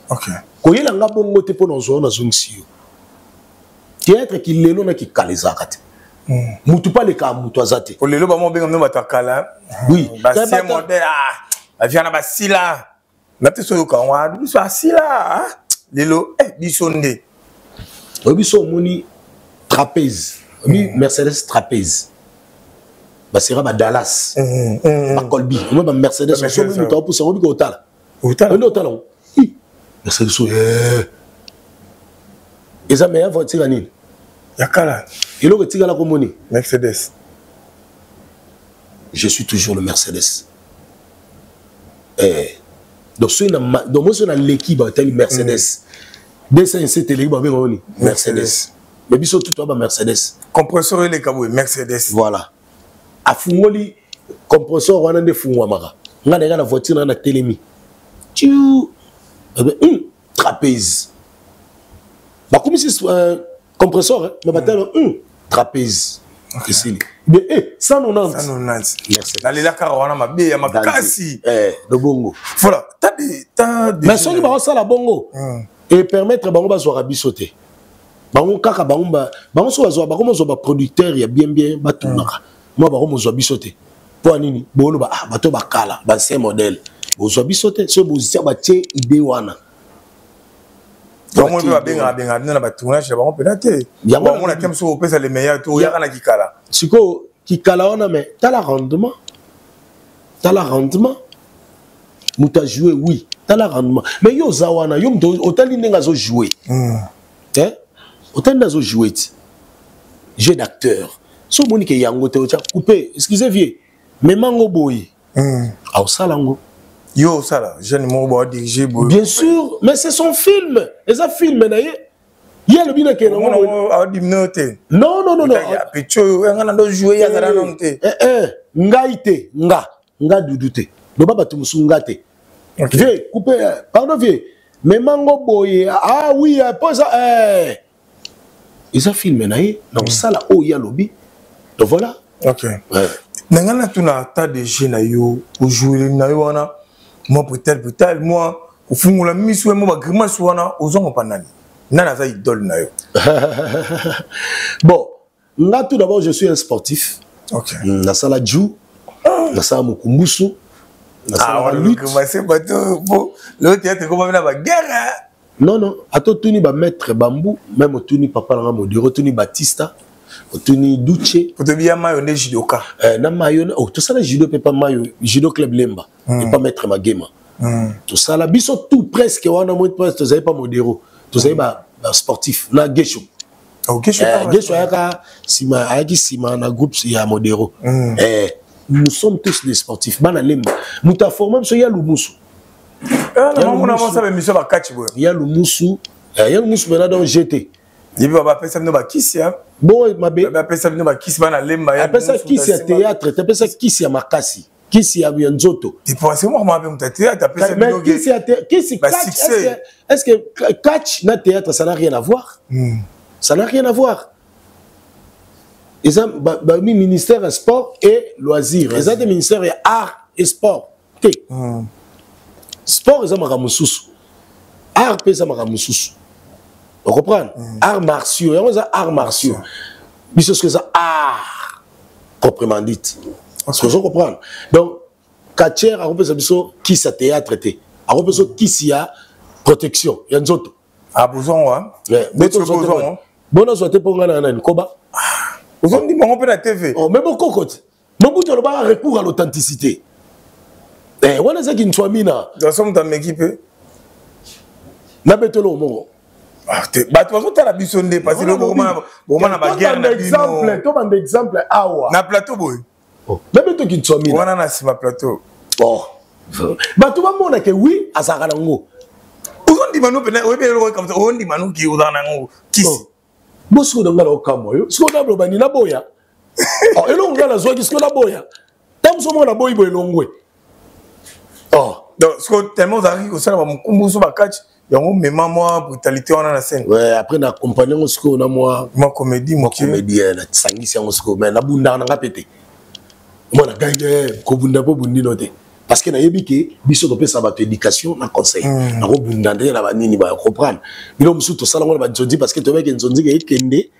OK ko yela nga bongo te pona zona zongiselio théâtre qui lelo na ki kalezaka te mutu pas le ka mutu azate pour lelo ba mo benga me batakala oui ba c'est modèle aviana basila na te soyo ka wa biso asila lelo bisonde biso moni trapèze Mercedes trapèze basera ba Dallas ba Colby moi ba Mercedes so mo to pour ça on ko otala otala Mercedes so eza meilleure voiture nini. Yakala. Il aurait tiré la commune. Mercedes. je suis toujours le Mercedes. Donc moi je suis l'équipe de Mercedes. 207 l'équipe de Mercedes. Mais biso tout ba Mercedes. Compresseur les kabou Mercedes. Voilà. A fungoli compresseur wana de fungwa maka. Nga na voiture na télémi. Tu trapèze. Ba comme si compresseur mais batel trapèze. Ici. Mais 190. 190. Merci. Dans les wana mabe ya makasi. De bongo. Voilà, t'as mais ça qui va ça la bongo. Et permettre bango ba zo bisoter. Bango kaka bango so zo ba producteur ya bien batunaka. Moi bango zo bisoter. Pour nini? Bolo ba bato ba kala, ba c'est modèle. Zo bisoter, so bozisia ba tie idée wana. Donc on va bien na ba tournage bango peut-être. Ya bango na kem so pesa les meilleurs to ya kana kikala. Siko kikala wana mais t'as la rendement. T'as la rendement. Mouta jouer oui. T'as la rendement. Mais yo zawana, yo autant n'enga zo jouer. Hein? Autant n'a zo jouer. Jeu d'acteur. So monique yango te ocha coupé. Excusez vieux. Mais mango boy. Ah salango. Yo sala, jeune mo dirigé boy. Bien sûr, mais c'est son film. Et ça film naïe. Il y a le bien que non. Non. Ya pecho ngana do jouer ya zara nonte. Ngaite, nga dudute. Do baba tumusungate. Vieux, coupé, pardon vieux. Mais mango boy, ah oui, pose ils ont filmé naïe dans sala o ya lobby. Donc voilà. OK. Nangana tuna ta de jena yo pour jouer na yo wana. Moi peut-être moi au fond la miso mo ba grimace wana ozongo panani. Nana za idole na yo. Bon, là tout d'abord je suis un sportif. OK. Na sala ju, na sala mukumbusu. Ah, c'est pas tout. Bon, le théâtre, comment on a la guerre? Non. À toi, tu n'as maître bambou, même au tuni papa la modéro, tuni Batista, au tuni Duce. Pour te bien mayonnaise judoka. Na mayonnaise, oh, tout ça là, judo peut pas mayo, judo club lemba, et pas maître magema. Tout ça là, biso tout presque, on a moins de presque, tu savais pas modéro, tu savais pas sportif, na gesho. Ok, gesho ayaka, sima na groupe, il y a modéro. Nous sommes tous des sportifs. Bana lemba. Muta forma so ya lumusu. Il y a lumusu. Il y a lumusu bana dans GT. Il va pas ça no ba kisia. Bon ma be. Ba pesa no ba kisi bana lemba ya. Après ça kisia théâtre, tu appelles ça kisia makasi. Kisia bianzoto. Tu penses moi ma be muta théâtre, tu appelles ça no kisia catch. Est-ce que catch na théâtre ça n'a rien à voir? Ça n'a rien à voir. Ils ont le ministère des Sports et Loisirs. Ils ont le ministère des Arts et Sport. Sport, ils ont Maramousous. Art, ils ont Maramousous. Vous comprenez? Arts martiaux. Ils ont arts martiaux. Mais c'est ce que ça art, proprement dit. Ce que je comprends. Donc, Katcher, à repérer qui ça théâtre était. À repérer qui s'y a protection. Il y a une autre. Ah, besoin, ouais. Bon, on soit pour un koba. Vous avez dit mon père la TV. Oh, mais beaucoup côté. Beaucoup de gens recours à l'authenticité. Eh, on a ça qui ne soit mina. Dans son temps équipe. Na betolo mo. Bah tu vas la bisonde parce que le moment na baguerre na exemple, toi un exemple awa. Na plateau boy. Oh, na beto qui ne soit mina. On a na sima plateau. Oh. Bah tu vas mona que oui, azaka nango. On dit manu pena, oui bien comme ça, on dit manu qui uzana nango. Kisi. Bosso de ngala okamoyo. Ce qu'on a blobani na boya. Oh, elo ngala zo qui ce qu'on a boya. Tam so mona boy boy longwe. Oh, donc ce que tellement ça arrive au sein de mon kumbuso ba catch, yango mema moi brutalité on a la scène. Ouais, après na accompagner ce qu'on a moi comédie moi comédien na sangisi yango ce que mais na bunda na ngapete. Moi na gagne ko bunda po bundi noté. Parce que na yebiki biso to pesa ba éducation na conseil. Na ko bunda ndé na ba nini ba comprendre. Bino musu to sala ngona ba nzonzi parce que to meke nzonzi ke kende.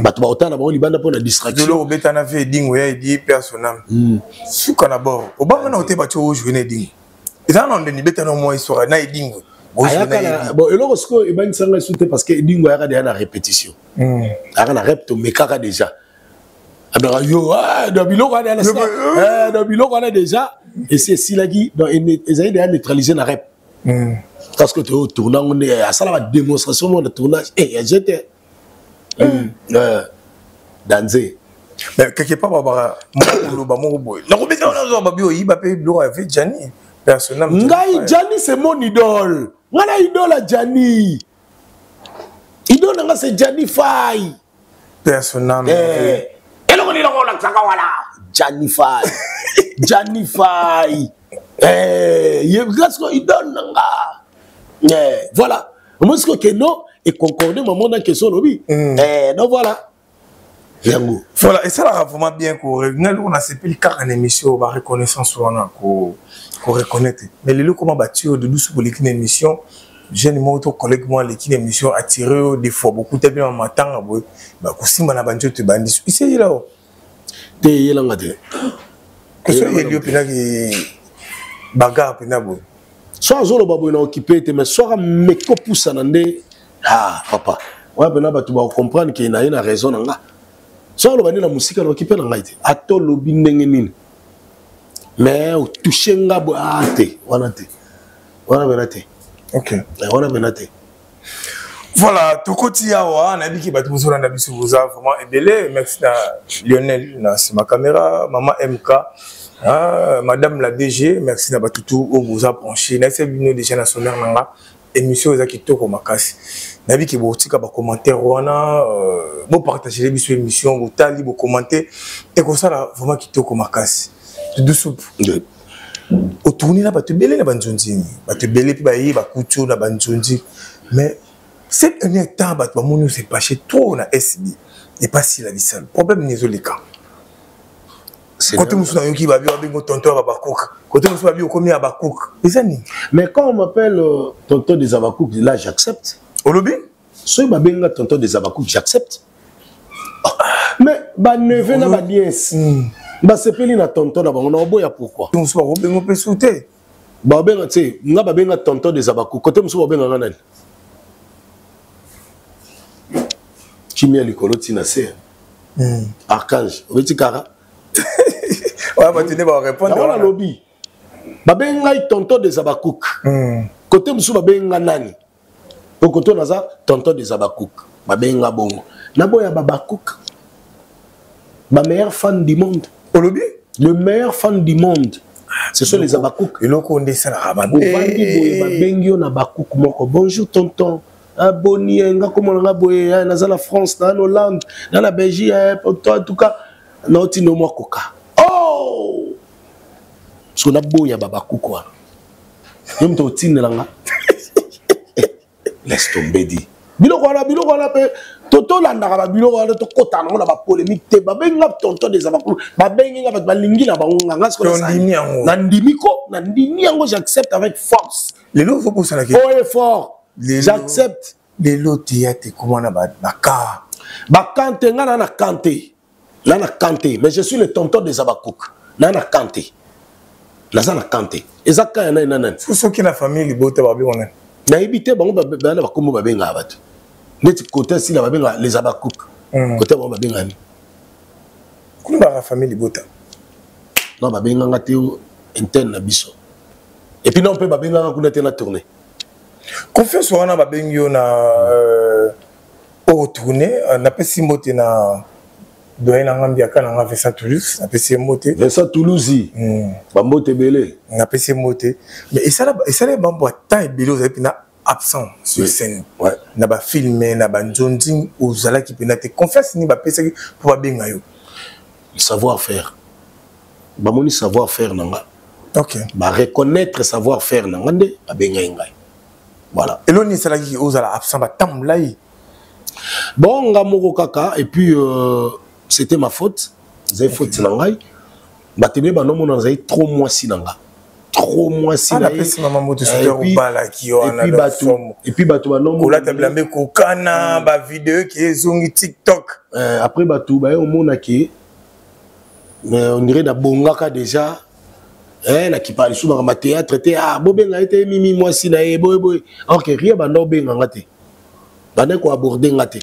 Bato ba otana ba libanda po na distraction. Dolo obeta na vie dingo ya di personnel. Suka na bo. Obanga na ote ba cho jouer dingo. Eza na ndeni beta no mo histoire na dingo. Bon, eloko siko ebani sanga sute parce que dingo ya ka na répétition. Aka na rep to mekaka déjà. Alors yo dans biloko ana na dans biloko ana déjà et c'est si la qui dans ils a neutraliser la rep. Parce que tu tournant on est à ça la démonstration de tournage et j'étais danser Mais quelque part, Gianni, c'est mon idole. Ngana idole à Gianni. Idole, c'est Gianni Faye. Personnellement. Gianni Faye. Gianni Faye. Voilà. Moi, ce que non, et concordé, maman, dans la question, non, voilà. Voilà, et ça là vraiment bien qu'on a sepé le cas en émission, on reconnaissance qu'on reconnaître. Mais les comment battu de douce pour l'équipe d'émission, j'ai mon autre collègue moi l'équipe d'émission a tiré des fois beaucoup de bien en matin, bah aussi mon aventure te bandit. Ici là. Te yela ngade. Que ce lieu pina qui bagarre pina bo. Soit zolo babo na occupé te mais soit me ko poussa nande. Ah papa. Ouais bena ba tu vas comprendre qu'il y a une raison nga. Soit le bani la musique na occupé na ngaite. Ato lobi ndenge nini. Mais au toucher nga bo ate, wana te. Wana benate. OK. Wana benate. Voilà, tout côté on a dit qu'il va toujours en abisso vous a vraiment aidé. Merci à Lionel, c'est ma caméra, maman MK, madame la DG, merci à tout au vous a branché. Merci à l'Union des chaînes nationales nanga émission aux akito comme makasi. Nabi qui vous tika ba commentaire wana, vous partagez l'émission émission, vous tali vous commenter et comme ça là vraiment kito comme makasi. Tout soupe. Au tourner là ba te belé na banjonzi, ba te belé puis ba yi ba kucho na banjonzi. Mais cette dernière temps, on s'est passé trop dans SB. Et pas si la vie seule. Le problème n'est pas le cas. Quand on a qui va bien tonton Abakouk, quand on a bien commis Abakouk, les amis. Mais quand on m'appelle tonton des Abakouk, là j'accepte. Au lobby? Si je bien tonton des Abakouk, j'accepte. Mais bah neveu na ba nièce. Bah c'est peli na tonton na ba on a boya pourquoi? On se va bien peut sauter. Bah ben tu sais, nga ba bien tonton des Abakouk. Côté muso ba bien ngana. Chimia likolo tina se. Archange, obeti kara. Ouais, bah tu ne vas répondre. Dans la lobby. Ba ben ngai tonton des Abakouk. Côté muso ba ben nani. Au côté naza tonton des Abakouk. Ba ben nga bongo. Na boya Babakouk. Ma meilleure fan du monde. Au lobby? Le meilleur fan du monde. Ce sont les Abakouk. Et l'on connaît ça là. Bonjour tonton. Boni, comment on a boé dans la France, dans l'Hollande, dans la Belgique, en tout cas, non, tu n'as pas coca. Oh! Parce qu'on a boé à Babakou quoi. Même ton tine là. Laisse tomber dit. Bilo voilà, Toto la n'a pas bilo voilà, to kota on a pas polémique te ba benga tonton des Abakou, ba benga ba lingi na ba nganga ce qu'on a. Nandimi yango j'accepte avec force. Les lots faut pour ça là. Oh effort. J'accepte. Les lots théâtre comment on a baka. Bakante ngana na kanté. Là na kanté, mais je suis le tonton des Abakouk. Là na kanté. Là ça na kanté. Ezaka yana nana. Faut ce qui la famille libota ba bi on. Na ibité bango ba ba kombo ba benga abatu. Neti côté si la ba benga les Abakouk. Côté ba benga ni. Kuna ba la famille libota. Non ba benga ngate interne na biso. Et puis non on peut ba benga kuna tena tourner. Confiance wana ba bengyo na au tourner na pesi moté na doyen na ngambia kana nga Vincent Toulouse na pesi moté Vincent Toulouse ba moté belé na pesi moté mais et ça les bambo ta belé vous avez na absent sur scène ouais na ba filmer na ba njonzi ozala ki pena te confiance ni ba pesa pour ba benga yo savoir faire ba moni savoir faire nanga OK ba reconnaître savoir faire nanga nde ba benga ngai. Voilà. Et l'on est là qui ose à absent tam là. Bon, ngamoko kaka et puis c'était ma faute. J'ai faute nangai. Batebe ba nomo nanzai 3 mois si nanga. 3 mois si la pesi maman moto super ou bala qui on a et puis bato ba nomo la ta blâmer kokana ba vidéo qui est zongi TikTok. Après bato ba o mona ki mais on dirait na bongaka déjà. Na qui parle souvent en théâtre était bobenga était mimi moi si na boy OK rien ba no benga ngate bana ko aborder ngate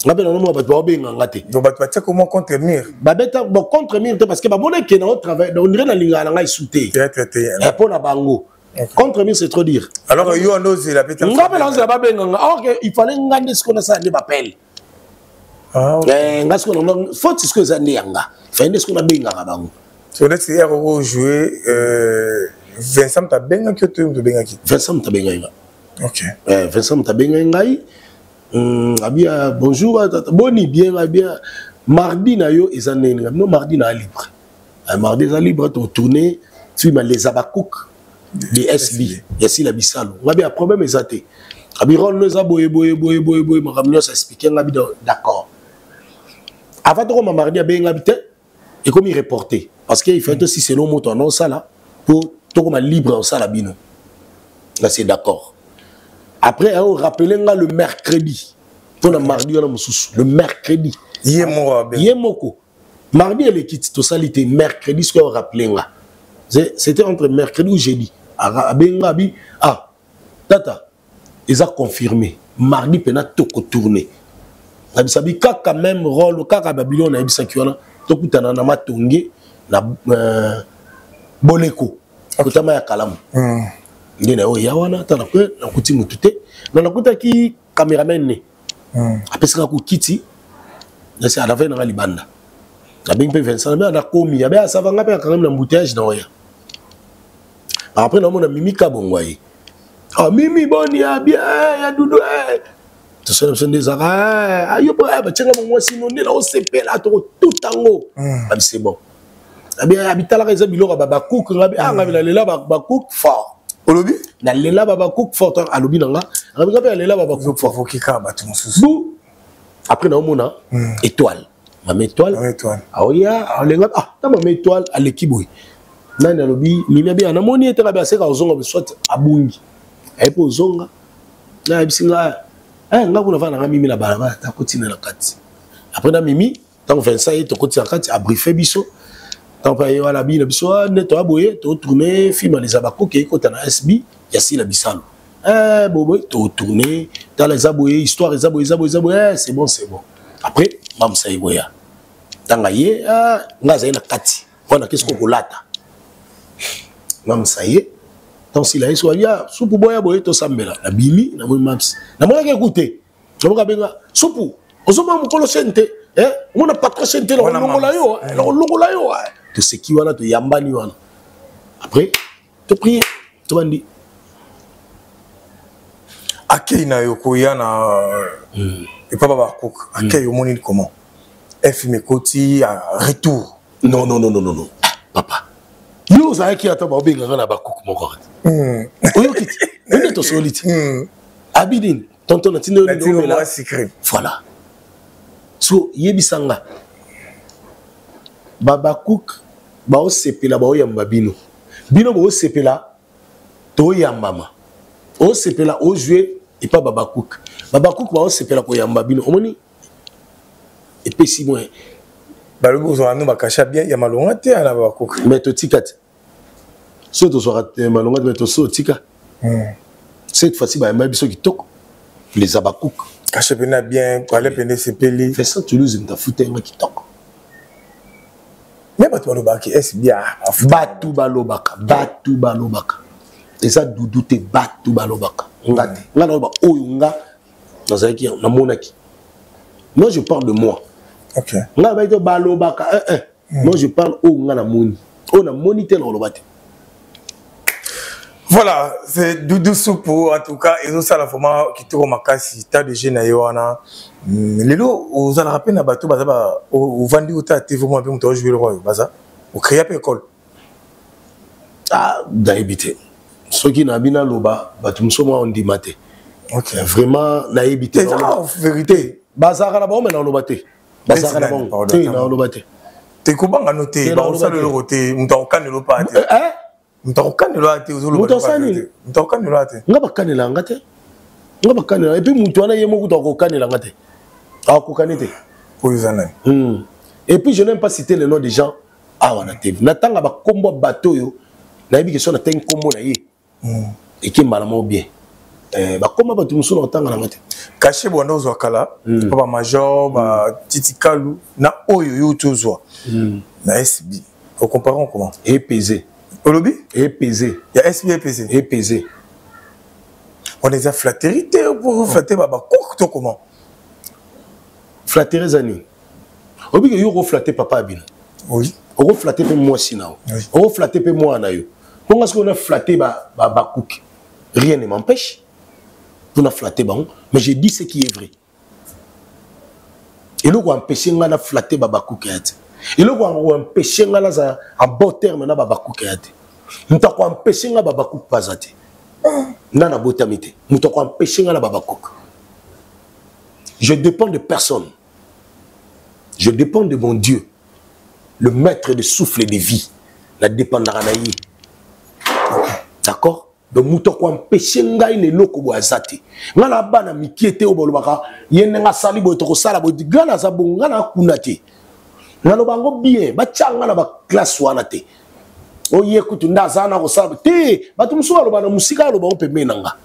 ngabe na no ba bobenga ngate donc ba tu comment contre mur ba beta bon contre mur parce que ba bona que na travail on dirait na linga ngai souté théâtre pour na bango contre mur c'est trop dire alors yo on ose la beta ngabe na ba benga OK il fallait ngande ce qu'on a ça les appelle nga ce qu'on a faut ce que ça n'yanga fait ce qu'on a bien ngaba so let's say on jouer Vincent Tabenga qui tu benga qui Vincent Tabenga OK Vincent Tabenga ngai abia bonjour boni bien bien mardi na yo ezanene no mardi na libre mardi na libre to tourner tu ma les abakouk les SB yasi la bisalo ngabi a problème ezate abiron no za boye makamnyo ça expliquer ngabi d'accord avant de commencer mardi à bien habité et comme il reporté parce qu'il fait aussi selon moi ton nom ça là pour tout comme libre en ça la bino là c'est d'accord après on rappeler le mercredi pour le mardi on a le mercredi yemoko mardi elle quitte tout ça l'été mercredi ce qu'on rappelait là c'était entre mercredi ou jeudi abengabi tata ils a confirmé mardi pena tout tourner nabisabi kaka même rôle kaka Babylone na bisaki wana to kutana na matonge na boleko kutama ya kalamu ndina o ya wana tana ko na kuti mutute na nakuta ki cameraman ne apesika ku kiti na se ala na libanda na bing pe Vincent na komi ya ba sa vanga pe quand même na embouteillage na oya après na mona mimika bongwaye mimi boni ya bien ya dudu tout ça c'est des arrêts ayo ba tchenga mo sino ne la osepela to tout tango c'est bon bien habitala ka ezabilo ba cook ngabi ngabi la lela ba cook fort olobi na lela ba cook fort alobi nanga ngabi ngabi lela ba cook fort faut kika ba tout mususu après na omona étoile ma étoile oya alenga ta ma étoile à l'équipe nani alobi mimi bien na moni etera ba seka ozonga be soit abungi epo zonga na bisinga nga kuna vana mimi na balaba ta kotina na kati après na mimi tant Vincent et to kotina kati a briefé biso tant pa yo ala bina biso ne to aboye to tourner film les abako ke ko tana SB yasi la bisalo bobo to tourner dans les aboye histoire les aboye c'est bon après mam sa iboya tanga ye nga za na kati wana qu'est-ce qu'on kolata mam sa ye donc s'il a eu soya soupu boya boye to sambela na bimi na mo maps na mo ka écouter na mo ka benga soupu ozoma mo kolo sente mo na patro sente la longola yo to seki wana to yambani wana après to prier to bandi akei na yoko yana et papa ba cook akei yo moni comment film koti retour non papa yo za ki ata ba obenga na ba cook moko oyo kiti on est au solide abidin tonton natino no la secret voilà so yebisanga baba cook ba o sepela ba o yamba bino ba o sepela to yamba o sepela o jouer et pas baba cook ba o sepela ko yamba bino omoni et puis si moi ba le bozo anu ba kasha bien ya malonga te ana baba cook mais to tikati so to sera malonga mais to so tika cette fois-ci ba yamba biso kitoko les abakouk kasha pena bien ko aller pene sepeli fait ça Toulouse m'ta fouté nga kitoko mais batu balobaki bien batu balobaka et ça doudoute batu balobaka ngate nga na ba oyo nga nazaki na monaki moi je parle de moi OK nga ba to balobaka moi je parle o nga na moni o na moni te na lobate. Voilà, c'est Doudou Soupo, en tout cas, et ça la format qui te remarque tas de jeunes à Yohana. Les lots, vous allez rappeler na bateau, vous vendez au tas, TV, moi, vous jouer le roi, vous créez un école. D'habiter. Ceux qui n'ont pas loba, bateau, nous sommes en dimaté. Ok. Vraiment, n'habiter. C'est en vérité. Bazar à la bombe, on lobaté. Bazar à la bombe, on lobaté. T'es comment à noter? On s'en le roté, on t'en canne le pas. Mutakanela ate uzolo mutakanela ate ngabakanela ngate ngabakanela et puis mutu ana yemo kutokokanela ngate akokanete koyuzana et puis je n'aime pas citer le nom des gens wana TV natanga ba kombo bateau yo na yebi question na ten kombo na ye et qui malamo bien ba kombo batu musu na tanga na ngate caché bondo zo kala papa major ba titikalu na oyo yo tozwa na SB au comparons comment épésé Olobi épésé. Il y a SB épésé. Épésé. On est à flatterie pour vous flatter baba comment? flatter zani obi que yo flatter papa abino oui on flatter pe moi sinao on flatter pe moi na yo comment est-ce qu'on a flatté ba cook rien ne m'empêche pour na flatter bon mais je dis ce qui est vrai et le quoi empêcher ngana flatter ba cook yate et le quoi empêcher ngana za en bon terme na ba cook yate mutako empêcher ngana ba cook pasate nana botamite mutako empêcher ngana ba cook. Je dépends de personne. Je dépends de mon Dieu, le maître de souffle et de vie. La dépendra naïe. D'accord? Donc, mouton quoi empêcher ngai les locaux boazati. Ngana bana mikiete au bolobaka. Yenga sali boitoko sala boiti. Gana zabon ngana kunate. Ngano bango bien. Bachanga na ba classe wanate. Oye écoute ndazana ko sabe. Te batumso aloba na musika aloba on peut menanga.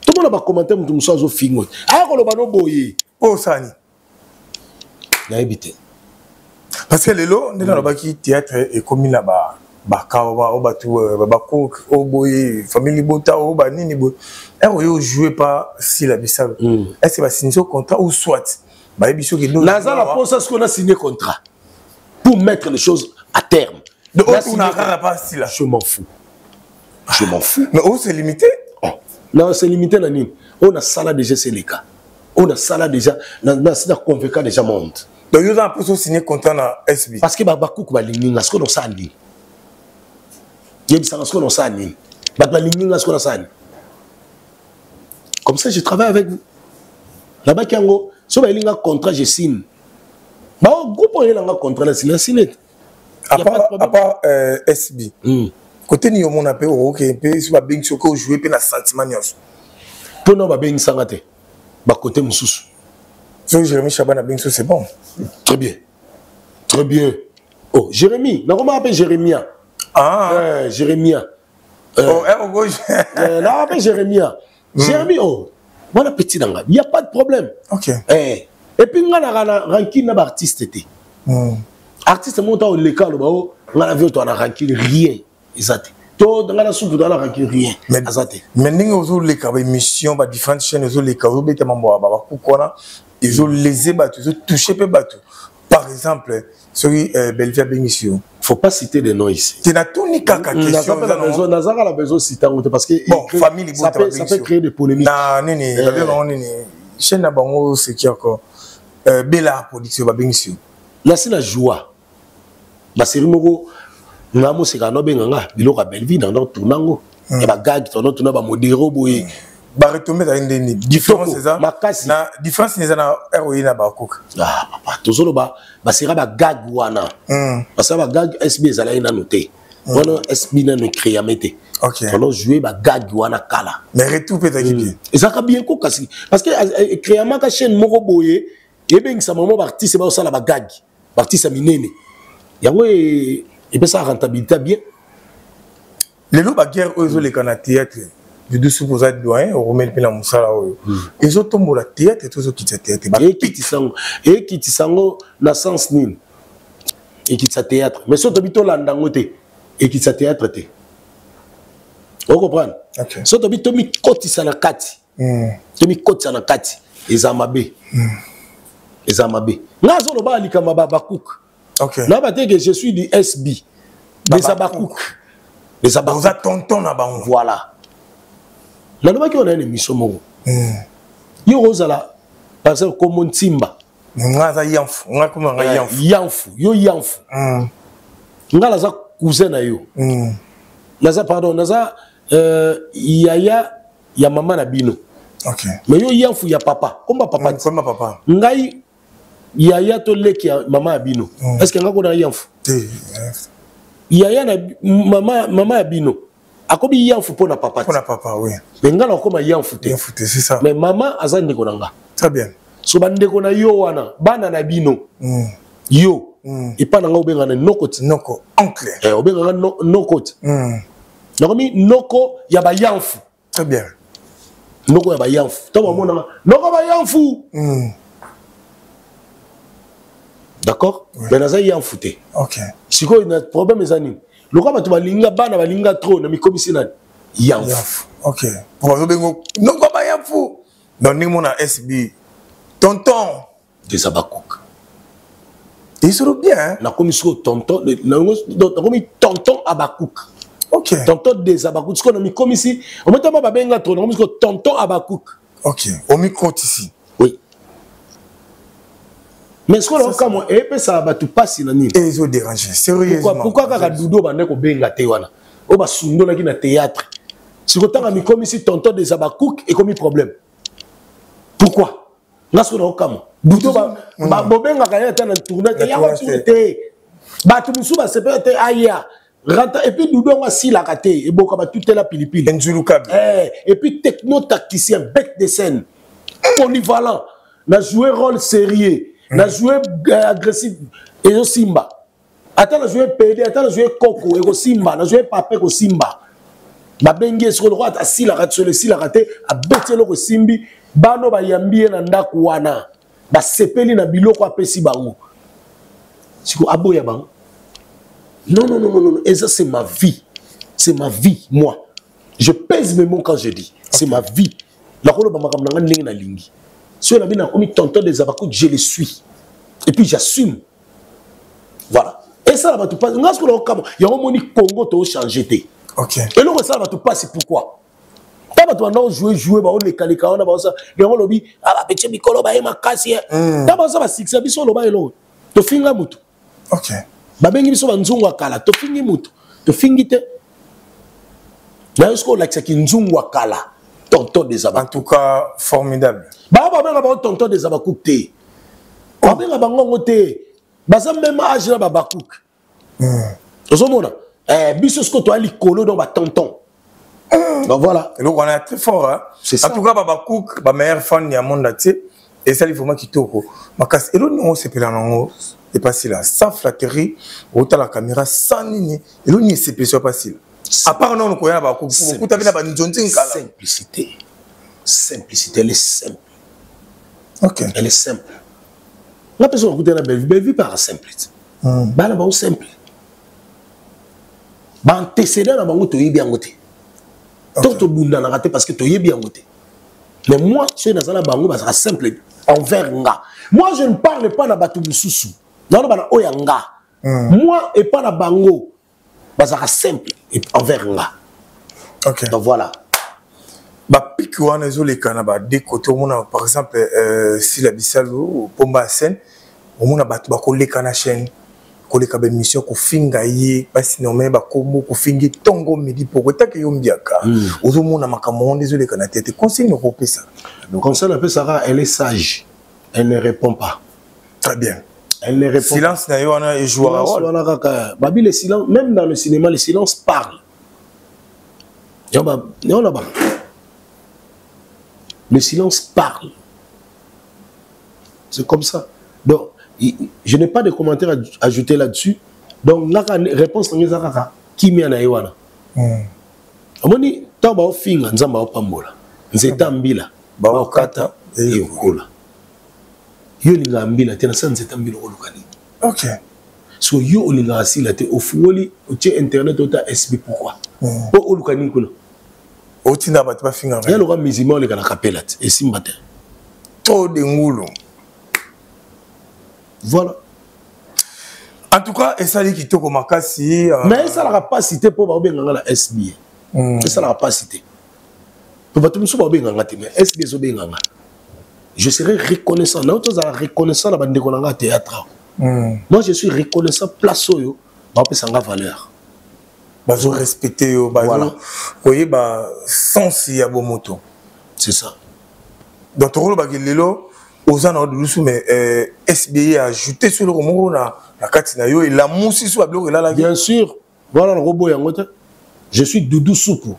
Tout le monde va commenter mutumso azo fingo. Aya ko loba no boye. Oh sani. Na ebité. Parce que lelo ndena lobaki théâtre et comme na ba kawa o batu ba cook o boye famille bota o ba nini bo. Yo jouer pas si la bisalo. Est-ce que va signer contrat ou soit ba biso que nous Nazala pour ça ce qu'on a signé contrat pour mettre les choses à terme. De on n'a pas si là. Je m'en fous. Je m'en fous. Mais on c'est limité. Non, c'est limité na nini. On a ça là déjà c'est les cas. On a ça là déjà, on a convaincu déjà monde. Donc, vous avez pour signer contrat dans SB. Parce que Babakou va ligner, ce qu'on a ça en ligne. Il y a ce qu'on a ça en ligne. Babakou ligner, ce qu'on a ça en ligne. Comme ça, je travaille avec vous. Là-bas, si vous avez un contrat, je signe. Bah, au groupe, il y a un contrat, je signe. À part SB. Côté ni on appelle au OK, si vous avez joué, puis un sentiment. Pour nous, bien sangate. Bah côté Moussous. So Jérémy Chabana Bingso, c'est bon. Très bien. Très bien. Oh, Jérémy. Non, comment on appelle Jérémia? Ah. Jérémia. Oh, on gauche. Non, on appelle Jérémia. Jérémy, oh. Voilà petit dans il n'y a pas de problème. Ok. Et puis, on a ranking d'artiste. Artiste, mon temps, le cas, on a vu, on a ranking rien. Exact. Tout dans la soupe dans la ranking rien. Mais nous avons les cas émissions bah différentes chaînes nous les cas vous êtes membre bah pourquoi ils ont lésé battu ils ont touché peu battu par exemple celui Belvia Bémission faut pas citer des noms ici tu n'as tout ni caca question Nazara la besoin citer parce que bon famille ça peut créer des polémiques na nini chaîne na bango c'est qui encore Bella production Bémission là c'est la joie bah c'est moko ngamo c'est quand benga biloko Belvie dans notre tournango et ba gag tourna ba modéro boye ba retomber dans une différence c'est ça makasi na différence ni na ROI na ba cook ah papa tozolo ba sera ba gag wana parce que ba gag SB ezala ina noté wana SB na no créer mete OK on jouer ba gag wana kala mais retour peut être bien et ça ka bien ko kasi parce que créer maka chaîne moko boye et ben ça maman artiste ba osala ba gag artiste minene yango et puis ça rentabilité bien. Les loups à guerre, eux, les canaux théâtre, du deux supposés doyen, on remet le pénal moussala. Ils ont tombé la théâtre et tous qui théâtre. Et qui t'sango la sens nil. Et qui théâtre. Mais surtout bito landangote et qui théâtre te. Vous comprenez? Surtout bito mi koti sana kati. Mi koti sana kati. Ezamabe. Ezamabe. Ngazo lo ba likama ba cook. OK. Là, que je suis du SB. Des abakouk. Des abakouk. Vous êtes tonton là-bas. Voilà. Là, on a une émission. Yo Rosala, par exemple, comme mon Timba. Ngaza Yanfu. Yanfu. Yo Yanfu. Ngalaza cousin na yo. Naza, pardon, Naza, Yaya, ya maman na bino. OK. Mais yo Yanfu, ya papa. Comme papa. Comme papa. Ngai. Yaya to leki ya mama abino. Est-ce que ngako na yanfu? Yaya na mama abino. Akobi yanfu po na papa. Po na papa, oui. Mais ngala koma yanfu te. Yanfu te, c'est ça. Mais maman azan ndeko nanga. Très bien. So bandeko na yo wana, bana na bino. Yo. Ipa nanga obenga na nokoti. Noko, oncle. Obenga na nokoti. Nakomi noko ya ba yanfu. Très bien. Noko ya ba yanfu. Tama mona noko ba yanfu. D'accord? Mais naza y en fouté. OK. Si quoi le problème est ani. Le quoi tu vas linga bana va linga trop na mi commissionnaire. Yanf. OK. Pour bengo non quoi ba yanfu. Non ni mon SB. Tonton des Abakouk. Et c'est bien. Na komi siko tonton Abakouk. Ok. Tonton des Abakouk. Ce qu'on a mis comme ici, on met pas benga trop, on met tonton Abakouk. Ok. Au micro ici. Oui. Mais ce qu'on a comme et ça va tout passer na ni. Et ils ont dérangé. Sérieusement. Pourquoi kaka dudo bande ko benga te wana? O ba sundo na ki na théâtre. Si ko tanga mi comme ici tonton des Abakouk et comme problème. Pourquoi? Nasko na okamo. Dudo ba bobenga kaya ta na tournée ya ko tourner. Ba tu musu ba sepe te aya. Et puis Doudou on si la raté et beaucoup ba tout la pilipili. Et puis techno tacticien bec de scène polyvalent, n'a joué rôle sérieux, n'a joué agressif et au Simba. Attends n'a joué PD, attends n'a joué Coco et au Simba, n'a joué Papé au Simba. Ba bengue sur le droit à si la raté sur le si la raté a bêté le Simbi, bano ba yambi na ndaku wana. Ba sepeli na biloko apesi bango. Siko aboya bango. Non. Et ça, c'est ma vie. C'est ma vie, moi. Je pèse mes mots quand je dis. C'est ma vie. La rôle de ma na lingi. Si on a bien commis tonton des Abakouk, je le suis. Et puis j'assume. Voilà. Et ça, va tout passer. Il y a un moment Congo qui a changé. Ok. Et là, ça va tout passer. Pourquoi? Pas maintenant jouer, on est calé, on a ça. Il y a un lobby. Ah, petit Mikolo, bah, il m'a cassé. D'abord, ça va sixer. Biso, le bas, tu finis la moto. Ok. Babengi biso banzungu akala to fingi mutu to fingi te na esko la ki nzungu akala tonton des Abakouk. En tout cas formidable benga ba tonton des Abakouk te benga bango te baza même âge na Babakouk ozomona biso sko to ali kolo donc ba tonton donc voilà et donc on est très fort hein? C'est ça. En tout cas Babakouk ba meilleur fan ya monde atié et ça il faut moi qui toko makas et l'on on s'appelle nango. C'est facile là, sans flatterie, autant la caméra, sans nini, et l'on y c'est facile. À part non, on connaît pas beaucoup. Simplicité, simplicité, elle est simple. Ok. Elle est simple. La personne écoute la belle vie par simplicité. Bah là, simple. Bah antécédent là, bah tu y bien goûté. Tant au bout d'en raté parce que tu y bien goûté. Mais moi, je suis dans la bango, bah ça simple envers nga. Moi, je ne parle pas na batu mususu. Non, oyanga. Moi et pas la bango, ça simple et envers nga. Ok. Donc voilà. Bah pique ou anezo les canaba des côtés on a par exemple si la bisalo pomba scène on a battu ba coller kana chaîne coller ka mission ko finga yi ba sinomé ba komo ko fingi tongo midi pour que yombiaka ozo mona makamon désolé kana tête conseil ne pas ça. Le conseil un peu Sarah elle est sage. Elle ne répond pas. Très bien. Elle ne répond silence n'a pas et joue à rôle. Babi le silence, même dans le cinéma, le silence parle. Le silence parle. C'est comme ça. Donc, je n'ai pas de commentaires à ajouter là-dessus. Donc, la réponse est qui m'y en a eu. Amoni, taba ofinga nzamba opambola. Nzeta mbila, ba okata et okola. Yo linga mbila tena sa nzeta mbila olukani. OK. So yo linga asila te ofuoli otie internet ota SB pourquoi? Po olukani kuna. Otina batu ba finga. Ya loka mizima oleka na kapela te esimba te. To de ngulu. Voilà. En tout cas, et ça dit qu'il te makasi. Mais ça n'a pas cité pour ba benga na SB. Et ça n'a pas cité. Pour ba tumsu ba benga ngati mais SB zo benga ngati. Je serai reconnaissant. Nous sommes reconnaissants dans le théâtre. Moi, je suis reconnaissant place où yo, bah ça a valeur. Bah je respecte yo, bah voilà. Voyez bah sens ya bomoto. C'est ça. Dans ton rôle bah lelo aux ans de lusu mais SBI a ajouté sur le romo na carte na yo et la moussi sur ablo là. Bien sûr. Voilà le robot yangote. Je suis Doudou Soukou.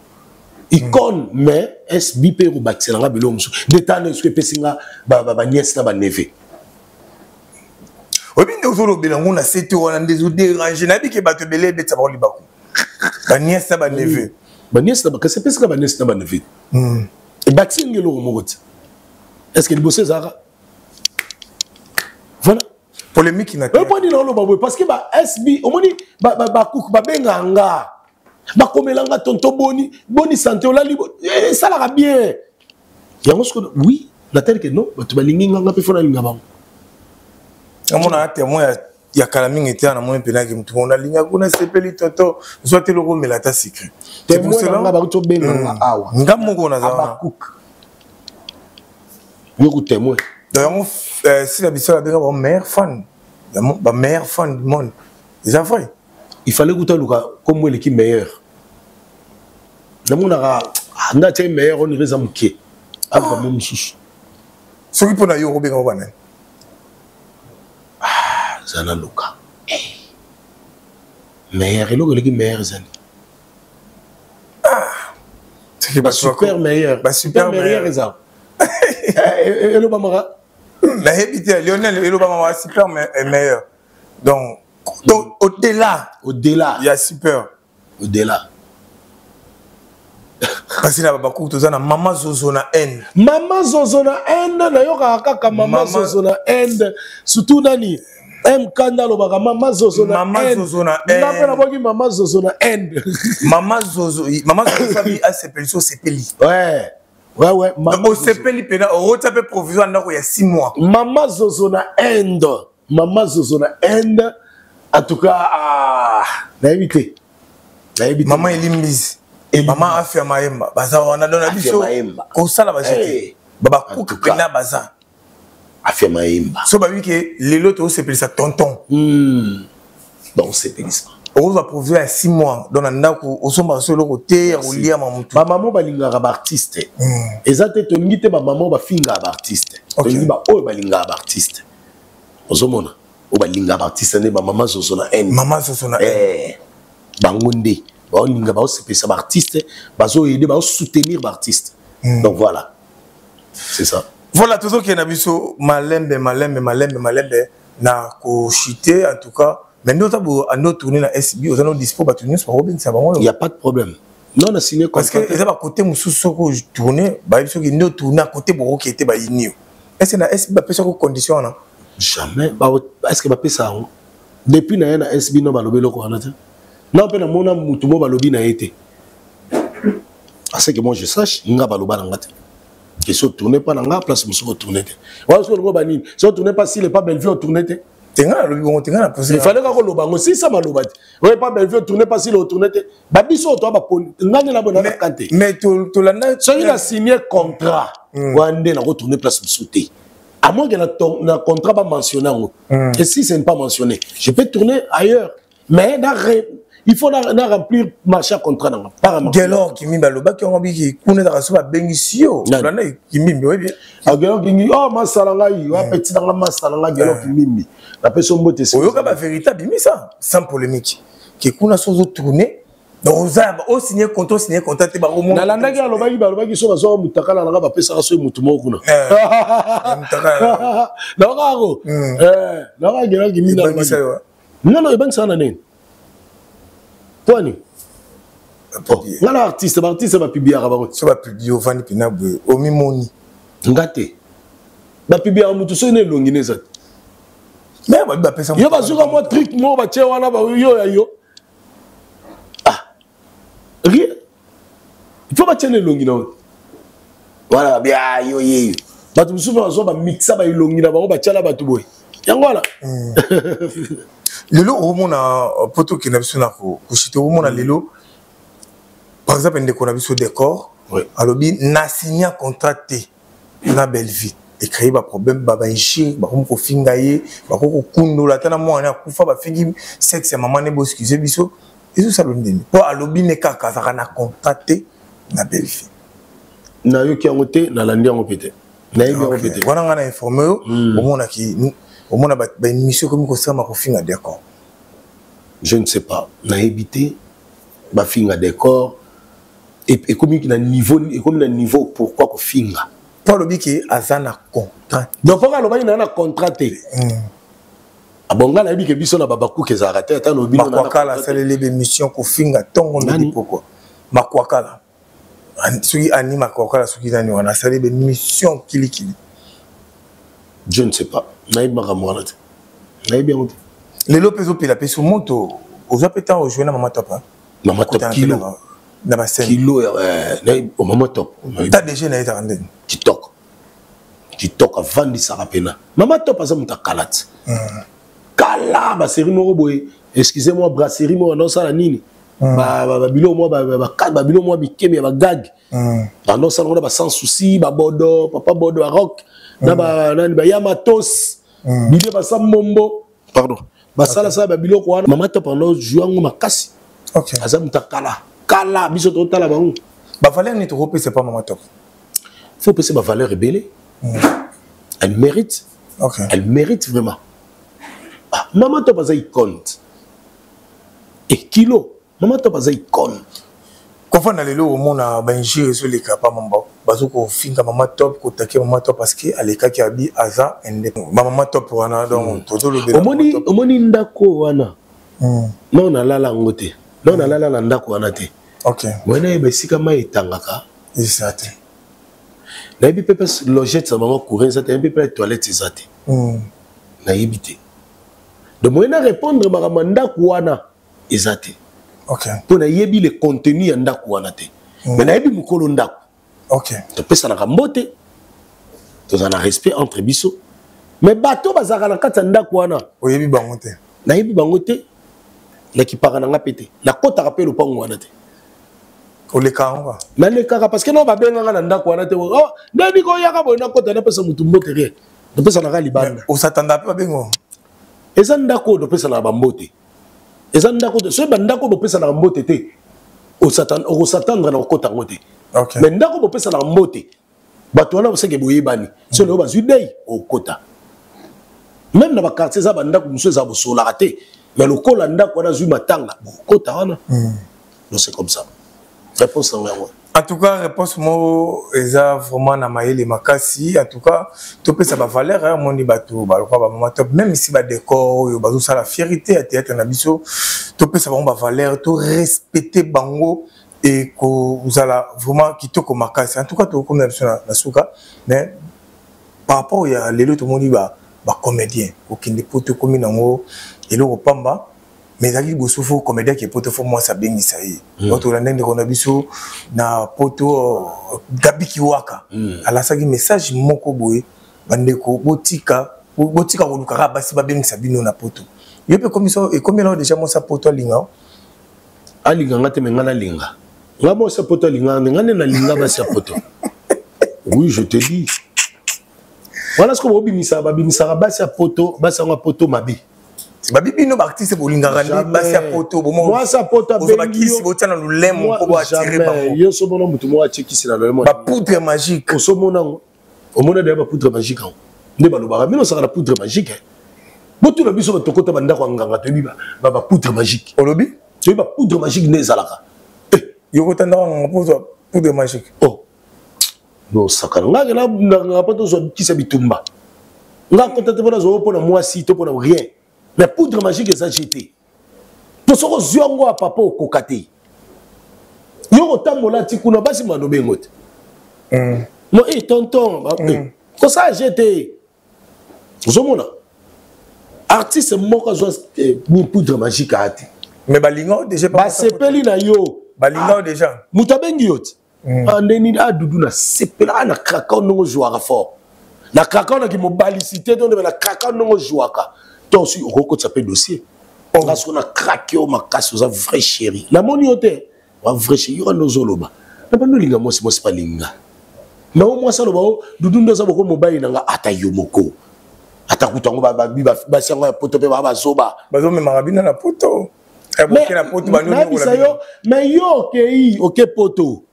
Icône mais SB pe ro baxelanga bilo musu detane ce que pesinga ba nièce na ba neveu. Oui bien ozolo belango na c'était on a des déranger na bi ke bato belé de tsaba libako. Ba nièce na ba neveu. Ba nièce na ba que c'est pesinga ba nièce na ba neveu. Et baxingelo mogote. Est-ce que le bossé zara? Voilà. Polémique na. Pas dire non ba parce que ba SB au moni ba cook ba benga nga. Ba komelanga tonto boni santé olali ça la bien yango ce que oui la telle que non tu balingi nga pe fona linga bango On a un témoin, il y a Kalaming était en amont pénal qui me tourne. On a ligné, on a sepelé toto, soit le rôle, mais la tasse secret. C'est pour cela que tu as Ngamongo na zana. Yo témoin. D'ailleurs, si la bise la bien, ma meilleure fan, ma meilleure fan du monde. C'est vrai. Il fallait que tu aies comme l'équipe meilleure. Dans mon ara, on a été meilleur, on irait à Mouké. Ah, même chiche. Ce qui peut naïo Robin Obanen. Ah, Zana Luka. Meilleur, et l'autre l'équipe meilleure, Zana. Ah, c'est bah, super meilleur. Bah, super meilleur, Zana. Et le Bamara. La habité Lionel et le Bamara super meilleur. Donc au-delà, il y a super. Au-delà. Parce que là, beaucoup de gens Maman Zozo na haine. Maman Zozo na haine, na yoka kaka Maman Zozo na haine. Surtout nani. Kanda lo baka Maman Zozo na haine. Maman Zozo na haine. Na pena Maman Zozo na haine. Maman Zozo famille a sepeli so sepeli. Ouais. Ouais. Maman sepeli pena au retapé provisoire il y a 6 mois. Maman Zozo na haine. Maman Zozo na haine. En tout cas, na évité. Maman Elimise. Maman a fait Maemba. Baza on a donné biso. Ko sala ba jete. Baba cook pena baza. A fait Maemba. So ba wi ke lelo to sepeli sa tonton. Bon, sepeli ça. On va prouver à 6 mois. Donc on a au somba sur le côté au lia mamutu. Ma maman balinga ba artiste. Ezate to ngite ba maman ba finga ba artiste. To ngi ba o balinga ba artiste. Ozomona. O balinga ba artiste ne ba maman Zozo na haine. Maman Zozo na haine. Bangonde. Ba linga ba spécial artiste, ba zo aider ba soutenir l'artiste. Donc voilà. C'est ça. Voilà tout ce qui est nabiso malembe na ko chité en tout cas. Mais nous avons à tourner na SB, nous allons dispo ba tourner sur Robin ça va. Il y a pas de problème. Non, on a signé parce que ils ont côté mususu ko tourner, ba biso qui nous tourner à côté boro qui était ba inio. Est-ce que na SB ba pesa ko condition na? Jamais. Ba est-ce que ba pesa depuis na SB no ba lobelo ko na. Non, mais mon âme, tout le monde lobby n'a été. À ce que moi je sache, il n'y a pas de l'obé. Qui se tourne pas dans la place, il se retourne. Si on tourne pas, s'il n'est pas Bellevue, on tourne. Il fallait qu'on l'obé aussi, ça m'a l'obé. Oui, pas Bellevue, tourne pas, s'il retourne. Babiso, toi, mais tu l'as signé contrat. On a retourné place, sauter. À moins que le contrat pas mentionné. Et si ce n'est pas mentionné, je peux tourner ailleurs. Mais il faut remplir marché contrat dans le Gelor qui m'a le bac qui ont dit qu'on est à la bénisio. Qui m'a dit Gelor qui dit oh ma salangaï, oh petit dans la masse salanga Gelor qui m'a dit la personne botte c'est la vérité bimi ça sans polémique qui qu'on a chose tourner donc ça au signer contrat te ba na landa ki alobaki so bazo mutaka na nga ba pesa so mutu moko na mutaka na ngako na Gelor qui m'a dit non il banque ça na nini toi ni on a artiste va publier à bas ça va publier au vani pinabwe au mimoni ngate ba publier à mutu so ne longineza mais ba pesa yo ba zuka moi trick mo ba che wana ba yo rien il faut ba che ne longina voilà bien yo ba tu souvent zo ba mixa ba longina ba che la ba tu boy yango wala lelo omona poto ki na biso na ko chito omona lelo par exemple ndeko na biso décor alobi na signer contrat na Bellevue et créer ba problème ba inchi ba ko finga ye ba ko kundola tana mo na kufa ba fingi sexe ya maman ne bo excuse biso eso ça l'ondimi po alobi ne kaka za na contrat na Bellevue na yo ki ngote na landi ngo pété na yebi ngo pété wana ngana informé omona ki au moins une mission comme ça m'a confié à décor. Je ne sais pas. Na évité ba finga décor et comme il a niveau et comme le niveau pourquoi ko finga. Pas le biki azana contrat. Donc pourquoi le baki na contraté. Abonga na biki biso na babaku ke za raté ata no bino na makwakala ça les mission ko finga tongo ndi pourquoi. Makwakala. Suki ani makwakala suki nani wana ça les mission kili. Je ne sais pas. Naïb Maramouana. Naïb bien. Les Lopez au Pilapé sur moto. Aux appétants au jouer na Maman Top. Maman Top kilo. Na scène. Kilo, naïb au Maman Top. T'as déjà naïb à rendre. TikTok. qui toka vandi sarapena mama top aza muta kalat kala ba série moko boye excusez-moi brasserie mo non ça la nini ba bilo mo ba bilo mo bikemi ba gag non ça on a ba sans souci ba bodo papa bodo rock na ba nani ba yamatos bile ba samombo pardon ba sala ça ba bilo ko mama top no jouango makasi OK aza muta kala biso to tala bango ba valeur ni to c'est pas mama top faut penser ma valeur est belle. Elle mérite. Okay. Elle mérite vraiment. Ah, maman top a compte. Et kilo, maman top a compte. Quand on a le lot au monde à Benji sur les capas mambo, bazo ko finga maman top ko taquer maman top parce que aleka ki abi aza indépendant. Maman top wana donc todo le bela. Omoni ndako wana. Non na lala ngote. Non na lala ndako wana te. OK. Wana e besika mai tangaka. Exact. Na yebi pepe logette sa maman courir ça te pepe toilette ezate. Na yebi te. De moyen répondre maman ndako wana ezate. OK. Pour na yebi le contenu ya ndako wana te. Mais na yebi mukolo ndako. OK. To pesa na kambote. To za na respect entre biso. Mais bato bazaka na kata ndako wana. Oyebi bango te. Na yebi bango te. Na kipaka na ngapete. Na kota rappel opango wana te. Oleka na le kaka parce que non ba benga na ndako wana te. Oh, ndani ko yaka bona kota na pesa mutu mbote rien. To pesa na libanda. O satanda pe bengo. Eza ndako do pesa na bambote. Eza ndako de so ba ndako do pesa na mbote te. O satandra na kota ngote. OK. Mais ndako do pesa na mbote. Bato wana boseke boyebani. So le ba zudei o kota. Même na ba quartier za ba ndako muso za bosola raté. Mais le kola ndako wana zui matanga. Kota wana. Non c'est comme ça. Réponse en tout cas, réponse moi, eza vraiment na maïli makasi. En tout cas, tu peux savoir valeur, hein, mon bateau, top. Même si ba décor, yo bazo ça la fierté à théâtre na biso, tu peux savoir valeur, tu respecter bango et que vous allez vraiment quitter comme makasi. En tout cas, tu comme na souka, mais par rapport à l'élo tout le monde dit ba comédien, aucun des potes comme nango et le pamba. Mais il y a des comédiens qui peuvent faire moi ça bien ici. Quand on a des conabiso na poto Gabi Kiwaka. Alors ça dit message moko boy bandeko botika olukara basi ba bien sabino na poto. Il peut comme ça et combien là déjà moi ça poto linga. Alinga ngate mengana linga. Ngamo ça poto linga ngane na linga ba ça poto. Oui, je te dis. Voilà ce que vous bimisa ba bimisa ba ça poto mabi. Babibi no artiste bolinga randi basi poto moi ça poto bakisi botana lulemo ko ba tirer bango yo so bona mutu mo achekisi na lulemo ba poudre magique o so mona omona de ba poudre magique nde ba lobaka mino saka la poudre magique botu na biso batokota banda ko nganga to biba ba poudre magique olobi to ba poudre magique ne zalaka yo kotanda nganga poudre magique oh no saka nganga na poto so kisa bitumba nganga kotata bona zo pona mwasi to pona rien. Mais poudre magique est agitée. Pour ce que ziongo a papa au kokate. Yo tambola tikuna basi manobe ngote. Moi tonton, ko ça agité. Zomona. Artiste moko zo ni poudre magique a ati. Mais balinga déjà pas. Ba sepeli na yo. Balinga déjà. Mutabengi yote. Andeni adudu na sepela na kraka no jouera fort. Na kraka na ki mobalicité donc na kraka no jouaka. Toi aussi, au recours de ça dossier. On a craqué au macasse, on a vrai chéri. La monioté, on a vrai chéri, on a nos oloba. La bonne linga, moi, c'est pas linga. Mais au moins, ça, le bao, doudou, nous avons mobile, n'a ata yomoko. Ata kutango, basianga, poto, baba, zoba. Bazo, mais marabina, la poto. Mais yo, ok, poto.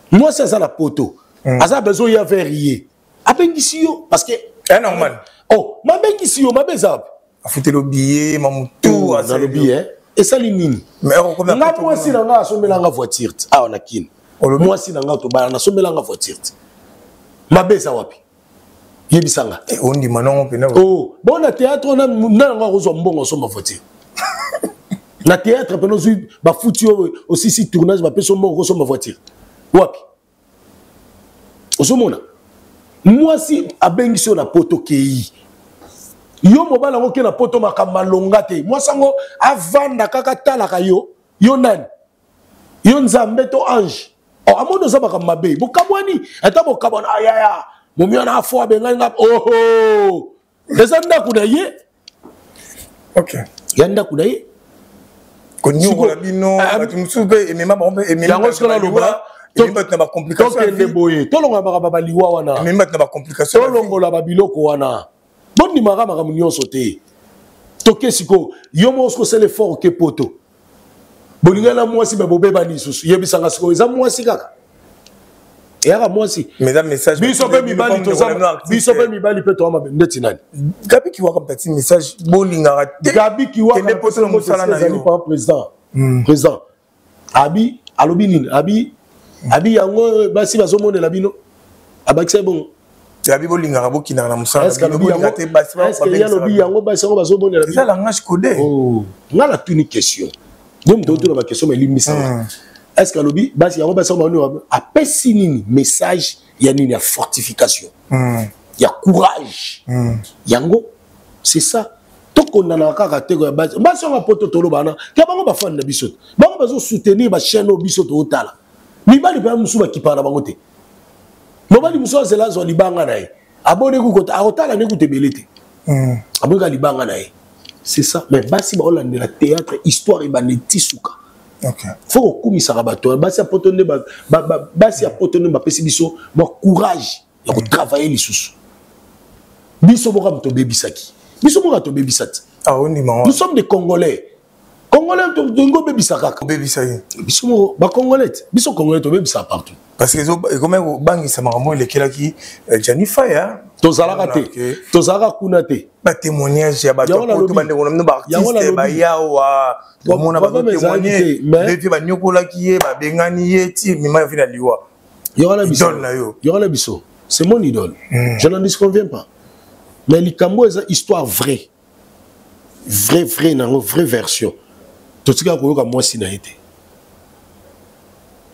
Moi, c'est ça, la poto. Asa, besoin, y a verrier. Abengi yo, parce que. C'est normal. Oh, ma bengi yo, ma bezab. A foutu le billet, maman tout dans le billet et ça limine. Mais on connaît pas. Moi si on a sommé la voiture. Ah on a kin. Moi si on a sommé la voiture. Ma besa wapi. Yebisanga. Et on dit manon pena. Oh, bon na théâtre on a nga rozo mbongo so ma voiture. Na théâtre pena zo ba foutu aussi si tournage ba peso mbongo so ma voiture. Wapi. Osomona. Moi si abengi so na poto kei. Yo mobala ngoke na poto makamalonga te. Moi sango avanda kaka talaka yo nani. Yo nzambe to ange. Oh amono za makambe. Bokabwani ata bokabwana ayaya. momi wana afo abengai nga oh eza ndako na ye OK ya ndako na ye konyokola bino bato mosusu mpe emema bango mpe yango sokola loba bato na bacomplication tokende boye tolonga baliwa wana emema bato na bacomplication tolongola babiloko wana bondimaka makambo nyonso te toke siko yo mo osokosala effort ke poto bolinga na mwasi babobeba lisusu yebisanga siko eza mwasi kaka eyaka mwasi biso mpe mibali mpe toa mabe ndeti nani gabi kiwaka mpati message bolingaka te gabi kiwaka poto mosala na yo président abi alobi nini abi yango basi bazomonela bino abakisa bongo gabi bolingaka bokinaka na mosala est-ce que yalobi yango basi yango bazobonela eza langage codé nga na tuni question donc mtoto na ba question elimbisaka est-ce que alobi basi yango basi yango apesi nini message ya nini ya fortification ya courage yango c'est ça tokondana kaka teko ya basi yango poto toloba na ke bango bafani na biso bango bazo soutenir ba chaîne o biso to otala mibali pa musu bakipana bango te mobali musu azela zo libanga na ye abone ku kota akotala ne kutebele te abonga libanga na ye c'est ça mais basi ba olandela théâtre histoire ibaneti suka OK faut okumisaka bato basi apotonde basi apotonde bapesi biso ba courage ya ko travailler lisusu biso boka mto bebisaki biso boka to bebisati nous sommes des Congolais to bebisa kaka bebisaki biso ba Congolais biso Congolais to bebisa partout parce que comme bangisa makambo elekelaki Janifa ya tozalaka kuna te ba témoignage ya bato poto bande ngona ba artiste ba yawa bomona ba témoigner depuis ba nyokolaki ye ba bengani ye ti mima ya fina liwa yona biso c'est mon idole je n'en disconviens pas mais likambo eza histoire vraie nango vraie version totika koyoka mwasi na été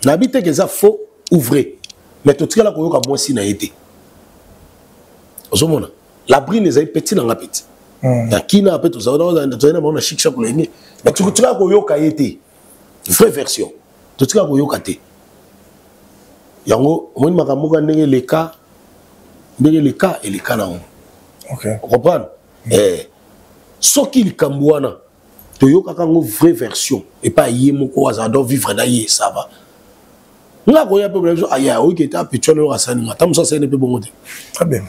na bité que ça faux ou vrai mais totika la koyoka mwasi na été ozomona la brine ezali petit na petit na kina pe tozana na chic chaque lengi mais totika koyoka été vraie version totika koyoka te yango moni makambo ka ndenge le cas et le cas na on OK comprendre soki likambo wana toyoka kango vraie version et pas yé moko azado vivre na yé ça va nga ko ya pe bla aya o ki ta petcholo ka sani nga tamusa sene pe bongo te très bien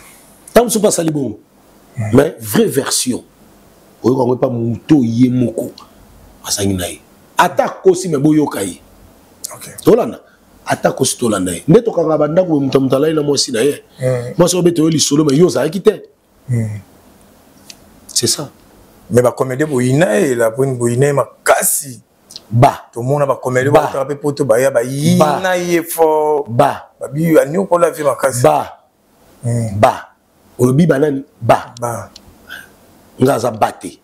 tamusa pas sali bongo mais vraie version oyoka ngo pa muto yé moko asangi na yé ata kosi me boyoka yé OK tolana ata kosi tolanda yé ndeto kanga banda ko mutamutala ina mo sina yé mo so beto li solo me yo za kite c'est ça mais ba comédie boyina et la bonne boyina makasi ba tout le monde ba comédie ba taper poto ba ya ba yina ye fo ba bi anyo ko la vie makasi ba olobi banani ba ngaza bate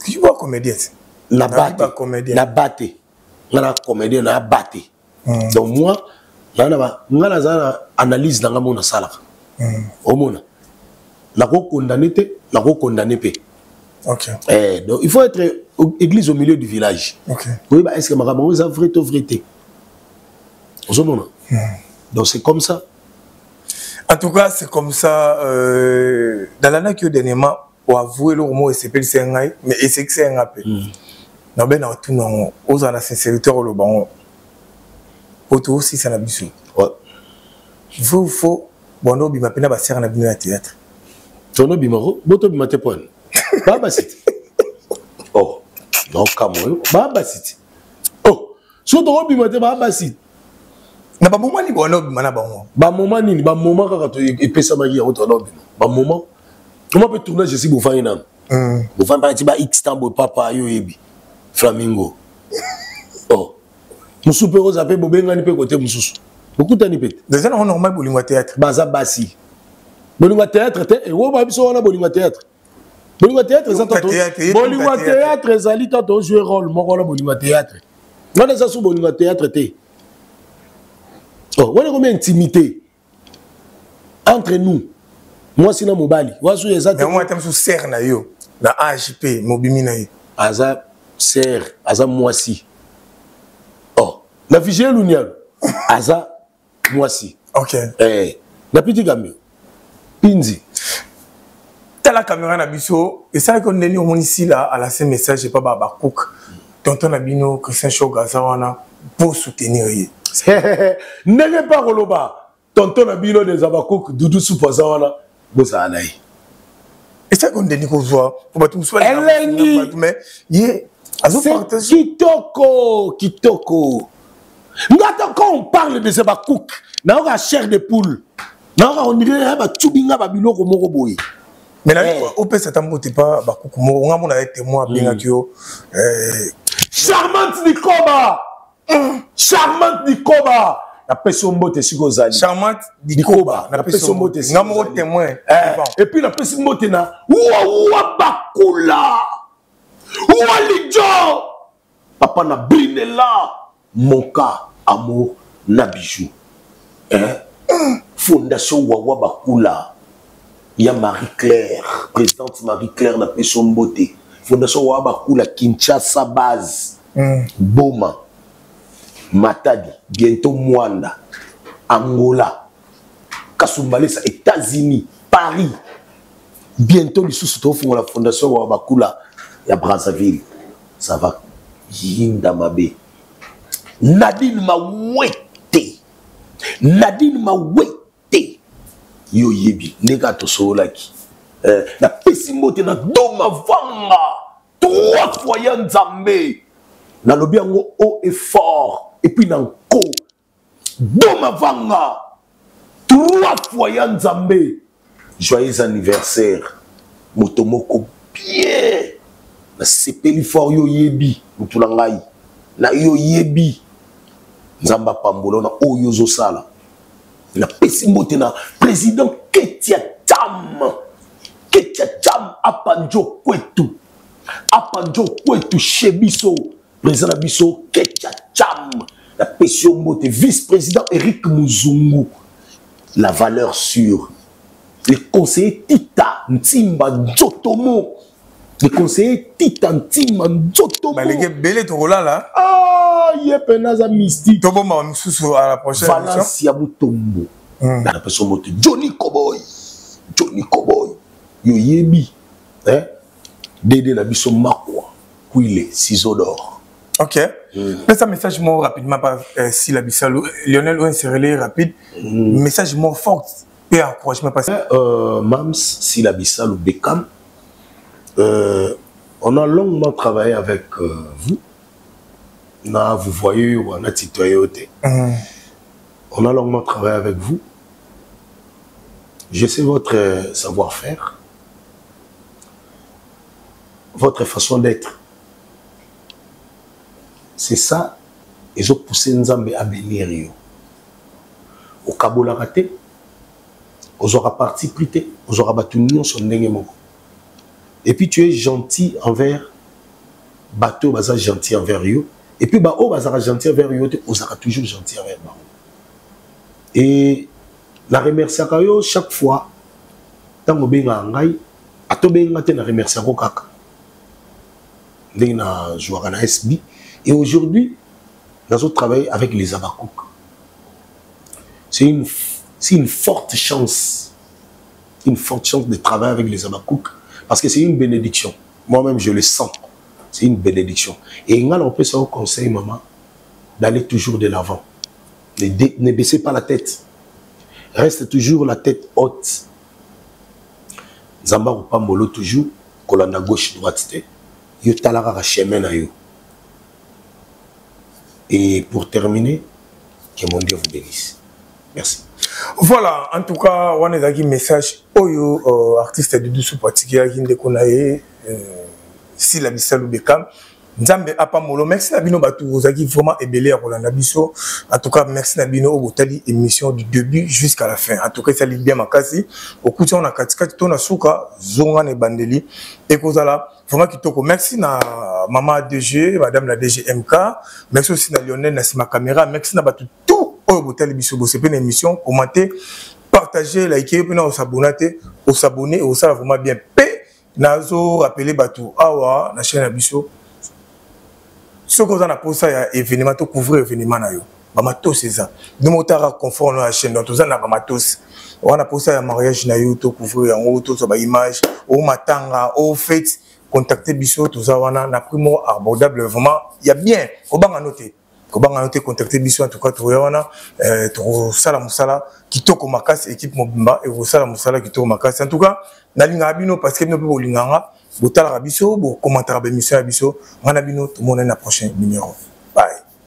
qui va comédien na bate ngana comédien na bate donc moi ngana za analyse nanga mona salaka omona nako condamner pe OK donc il faut être église au milieu du village OK oui bah est-ce que makambo ça vrai to vérité ozomona donc c'est comme ça en tout cas c'est comme ça dans l'année que dernièrement pour avouer le mot s'appelle Sengai mais c'est que c'est un appel na ben na tout non aux la sincérité au bon auto aussi ça na biso ouais faut bono bi mapena ba sera na bino ya théâtre tono bimaro boto bimate pon baba city oh non kamo baba city oh so to bimate baba city na ba moment ni bono bimana bango ba moment nini ba moment kaka to epesa magi ya to no bino ba moment comment peut tourner je suis bofani na bofani pa ti ba x tambo papa yo yebi flamingo oh musupe ko zape bobengani pe côté mususu okutani pete déjà on normal bolingo théâtre baza basi bolingo théâtre te e wo ba biso wana bolingo théâtre ça toto bolingo théâtre ezali toto jouer rôle moko la bolingo théâtre ngana ça sou bolingo théâtre te oh wona comme intimité entre nous moi sina mobali wasu ezate mais moi tam sou serre na yo na AJP mobimi na yo aza serre aza moisi oh la vigile l'union aza moisi OK na petit camion Pinzi. T'as la caméra na biso et ça qu'on est au ici là à la ce message pas baba cook. Tonton Nabino Christian Chogazawana pour soutenir. N'est pas Roloba. Tonton Nabino des Abakouk Doudou Soupazawana. Bosa Anaï. Et ça qu'on est qu'on voit pour tout soit mais c'est Kitoko. Quand on parle de Zabakouk, on a chair de poule. On dirait que Tchoubinga Babilo comme Moroboy. Mais là, on peut s'attendre pas Bakouk. On a été témoin bien Charmante Nikoba. Charmante Nikoba. La personne mote si Gozali. Charmante Nikoba. La personne mote si Gozali. Témoin. Et puis la personne mote na. Ouah Bakula. Ouah Lidjo. Papa na brinela. Monka amour na bijou. Fondation Wawa Bakula. Il y a Marie-Claire, présidente Marie-Claire na personne beauté. Fondation Wawa Bakula Kinshasa base. Boma. Matadi, bientôt Mwanda, Angola, Kasumbalesa, États-Unis, Paris. Bientôt, les sous-sous font la fondation Wabakula, il y a Brazzaville. Ça va. Yindamabe. Nadine Mawete. Nadine Mawete. Yo yebi, negato solaki. La pessimote na doma vanga. 3 fois Yanzambe. Na lobi yango haut et fort. Et puis dans ko Doma Vanga 3 fois Yanzambe. Joyeux anniversaire Motomoko bien. Na sepeli fort yo yebi mutulangai. Na yo yebi Nzamba Pambolo na oyo zo sala. Na pesi mbote na président Ketia Cham. Ketia Cham apanjo kwetu. Apanjo kwetu chebiso. Président Abisso Ketia Cham, la pression mote, vice-président Eric Muzungu, la valeur sûre. Les conseillers Tita Ntimba Njotomo, les conseillers Tita Ntimba Njotomo. Mais les gars, belé to là. Ah, yepenaza mystique. Tobo ma msusu à la prochaine émission. Valencia Mutombo. La pression mote, Johnny Cowboy, yo yebi, Dédé Nabisso Makwa, Kouile, ciseaux d'or. Ok. Laisse un message more rapidement par si la Bissalou. Lionel Ouen Serrelé rapide. Message more fort. Et encouragement passé. Mams, si la Bissalou Bekam. On a longuement travaillé avec vous. Vous voyez, on a titoyé. On a longuement travaillé avec vous. Je sais votre savoir-faire. Votre façon d'être. C'est ça, ils ont poussé Nzambe à bénir. Au Kabola raté, aux aura parti prité, aux aura battu nous son dengue. Et puis tu es gentil envers bateau, baza gentil envers eux. Et puis bah oh baza gentil envers eux, aux aura toujours gentil envers eux. Et la remercie à eux chaque fois, tant que benga ngai, à to benga te na remercie à kaka. Denga joueur na SB. Et aujourd'hui, nous avons travaillé avec les Abakouk. C'est une forte chance. Une forte chance de travailler avec les Abakouk. Parce que c'est une bénédiction. Moi-même, je le sens. C'est une bénédiction. Et on peut se conseiller, maman, d'aller toujours de l'avant. Ne baissez pas la tête. Reste toujours la tête haute. Zamba ou Pambolo toujours, colonne à gauche, droite. Yo talara chemin na yo. Et pour terminer, que mon Dieu vous bénisse. Merci. Voilà, en tout cas, on a un message au artiste de Doussou particulier qui est si la Bissalou Bekam. Nzambe apamolo, merci Nabino Batou, vous avez vraiment ébélé à Rolanda Bisso. En tout cas, merci Nabino Obotali, émission du début jusqu'à la fin. En tout cas, ça lit bien ma case. Au coup, on a Katikati, on a Souka, Zongan et Bandeli. Et Kozala, vraiment qui toko. Merci na maman DG, madame la DG MK. Merci aussi na Lionel, na ma caméra. Merci na Batou, tout Obotali Bisso. C'est une émission, commenter, partager, liker, puis on s'abonner, on ça vraiment bien. P, nazo, rappeler Batou, na chaîne Bisso. Ce qu'on a pour ça, il y a événement, tout couvrir événement. matos eza nous motara confort na chaîne donc toza na matos on a posé un mariage na yo to couvrir yango to so ba image au matanga au fête contacter biso toza wana na primo abordable vraiment il y a bien au banga noter contacter biso en tout cas toza wana to sala musala kitoko makasi équipe mobimba et au sala musala kitoko makasi en tout cas na linga bino parce que no pe bolinganga botala biso bo commentaire ba émission ya biso ngana bino tout monde na prochain numéro bye.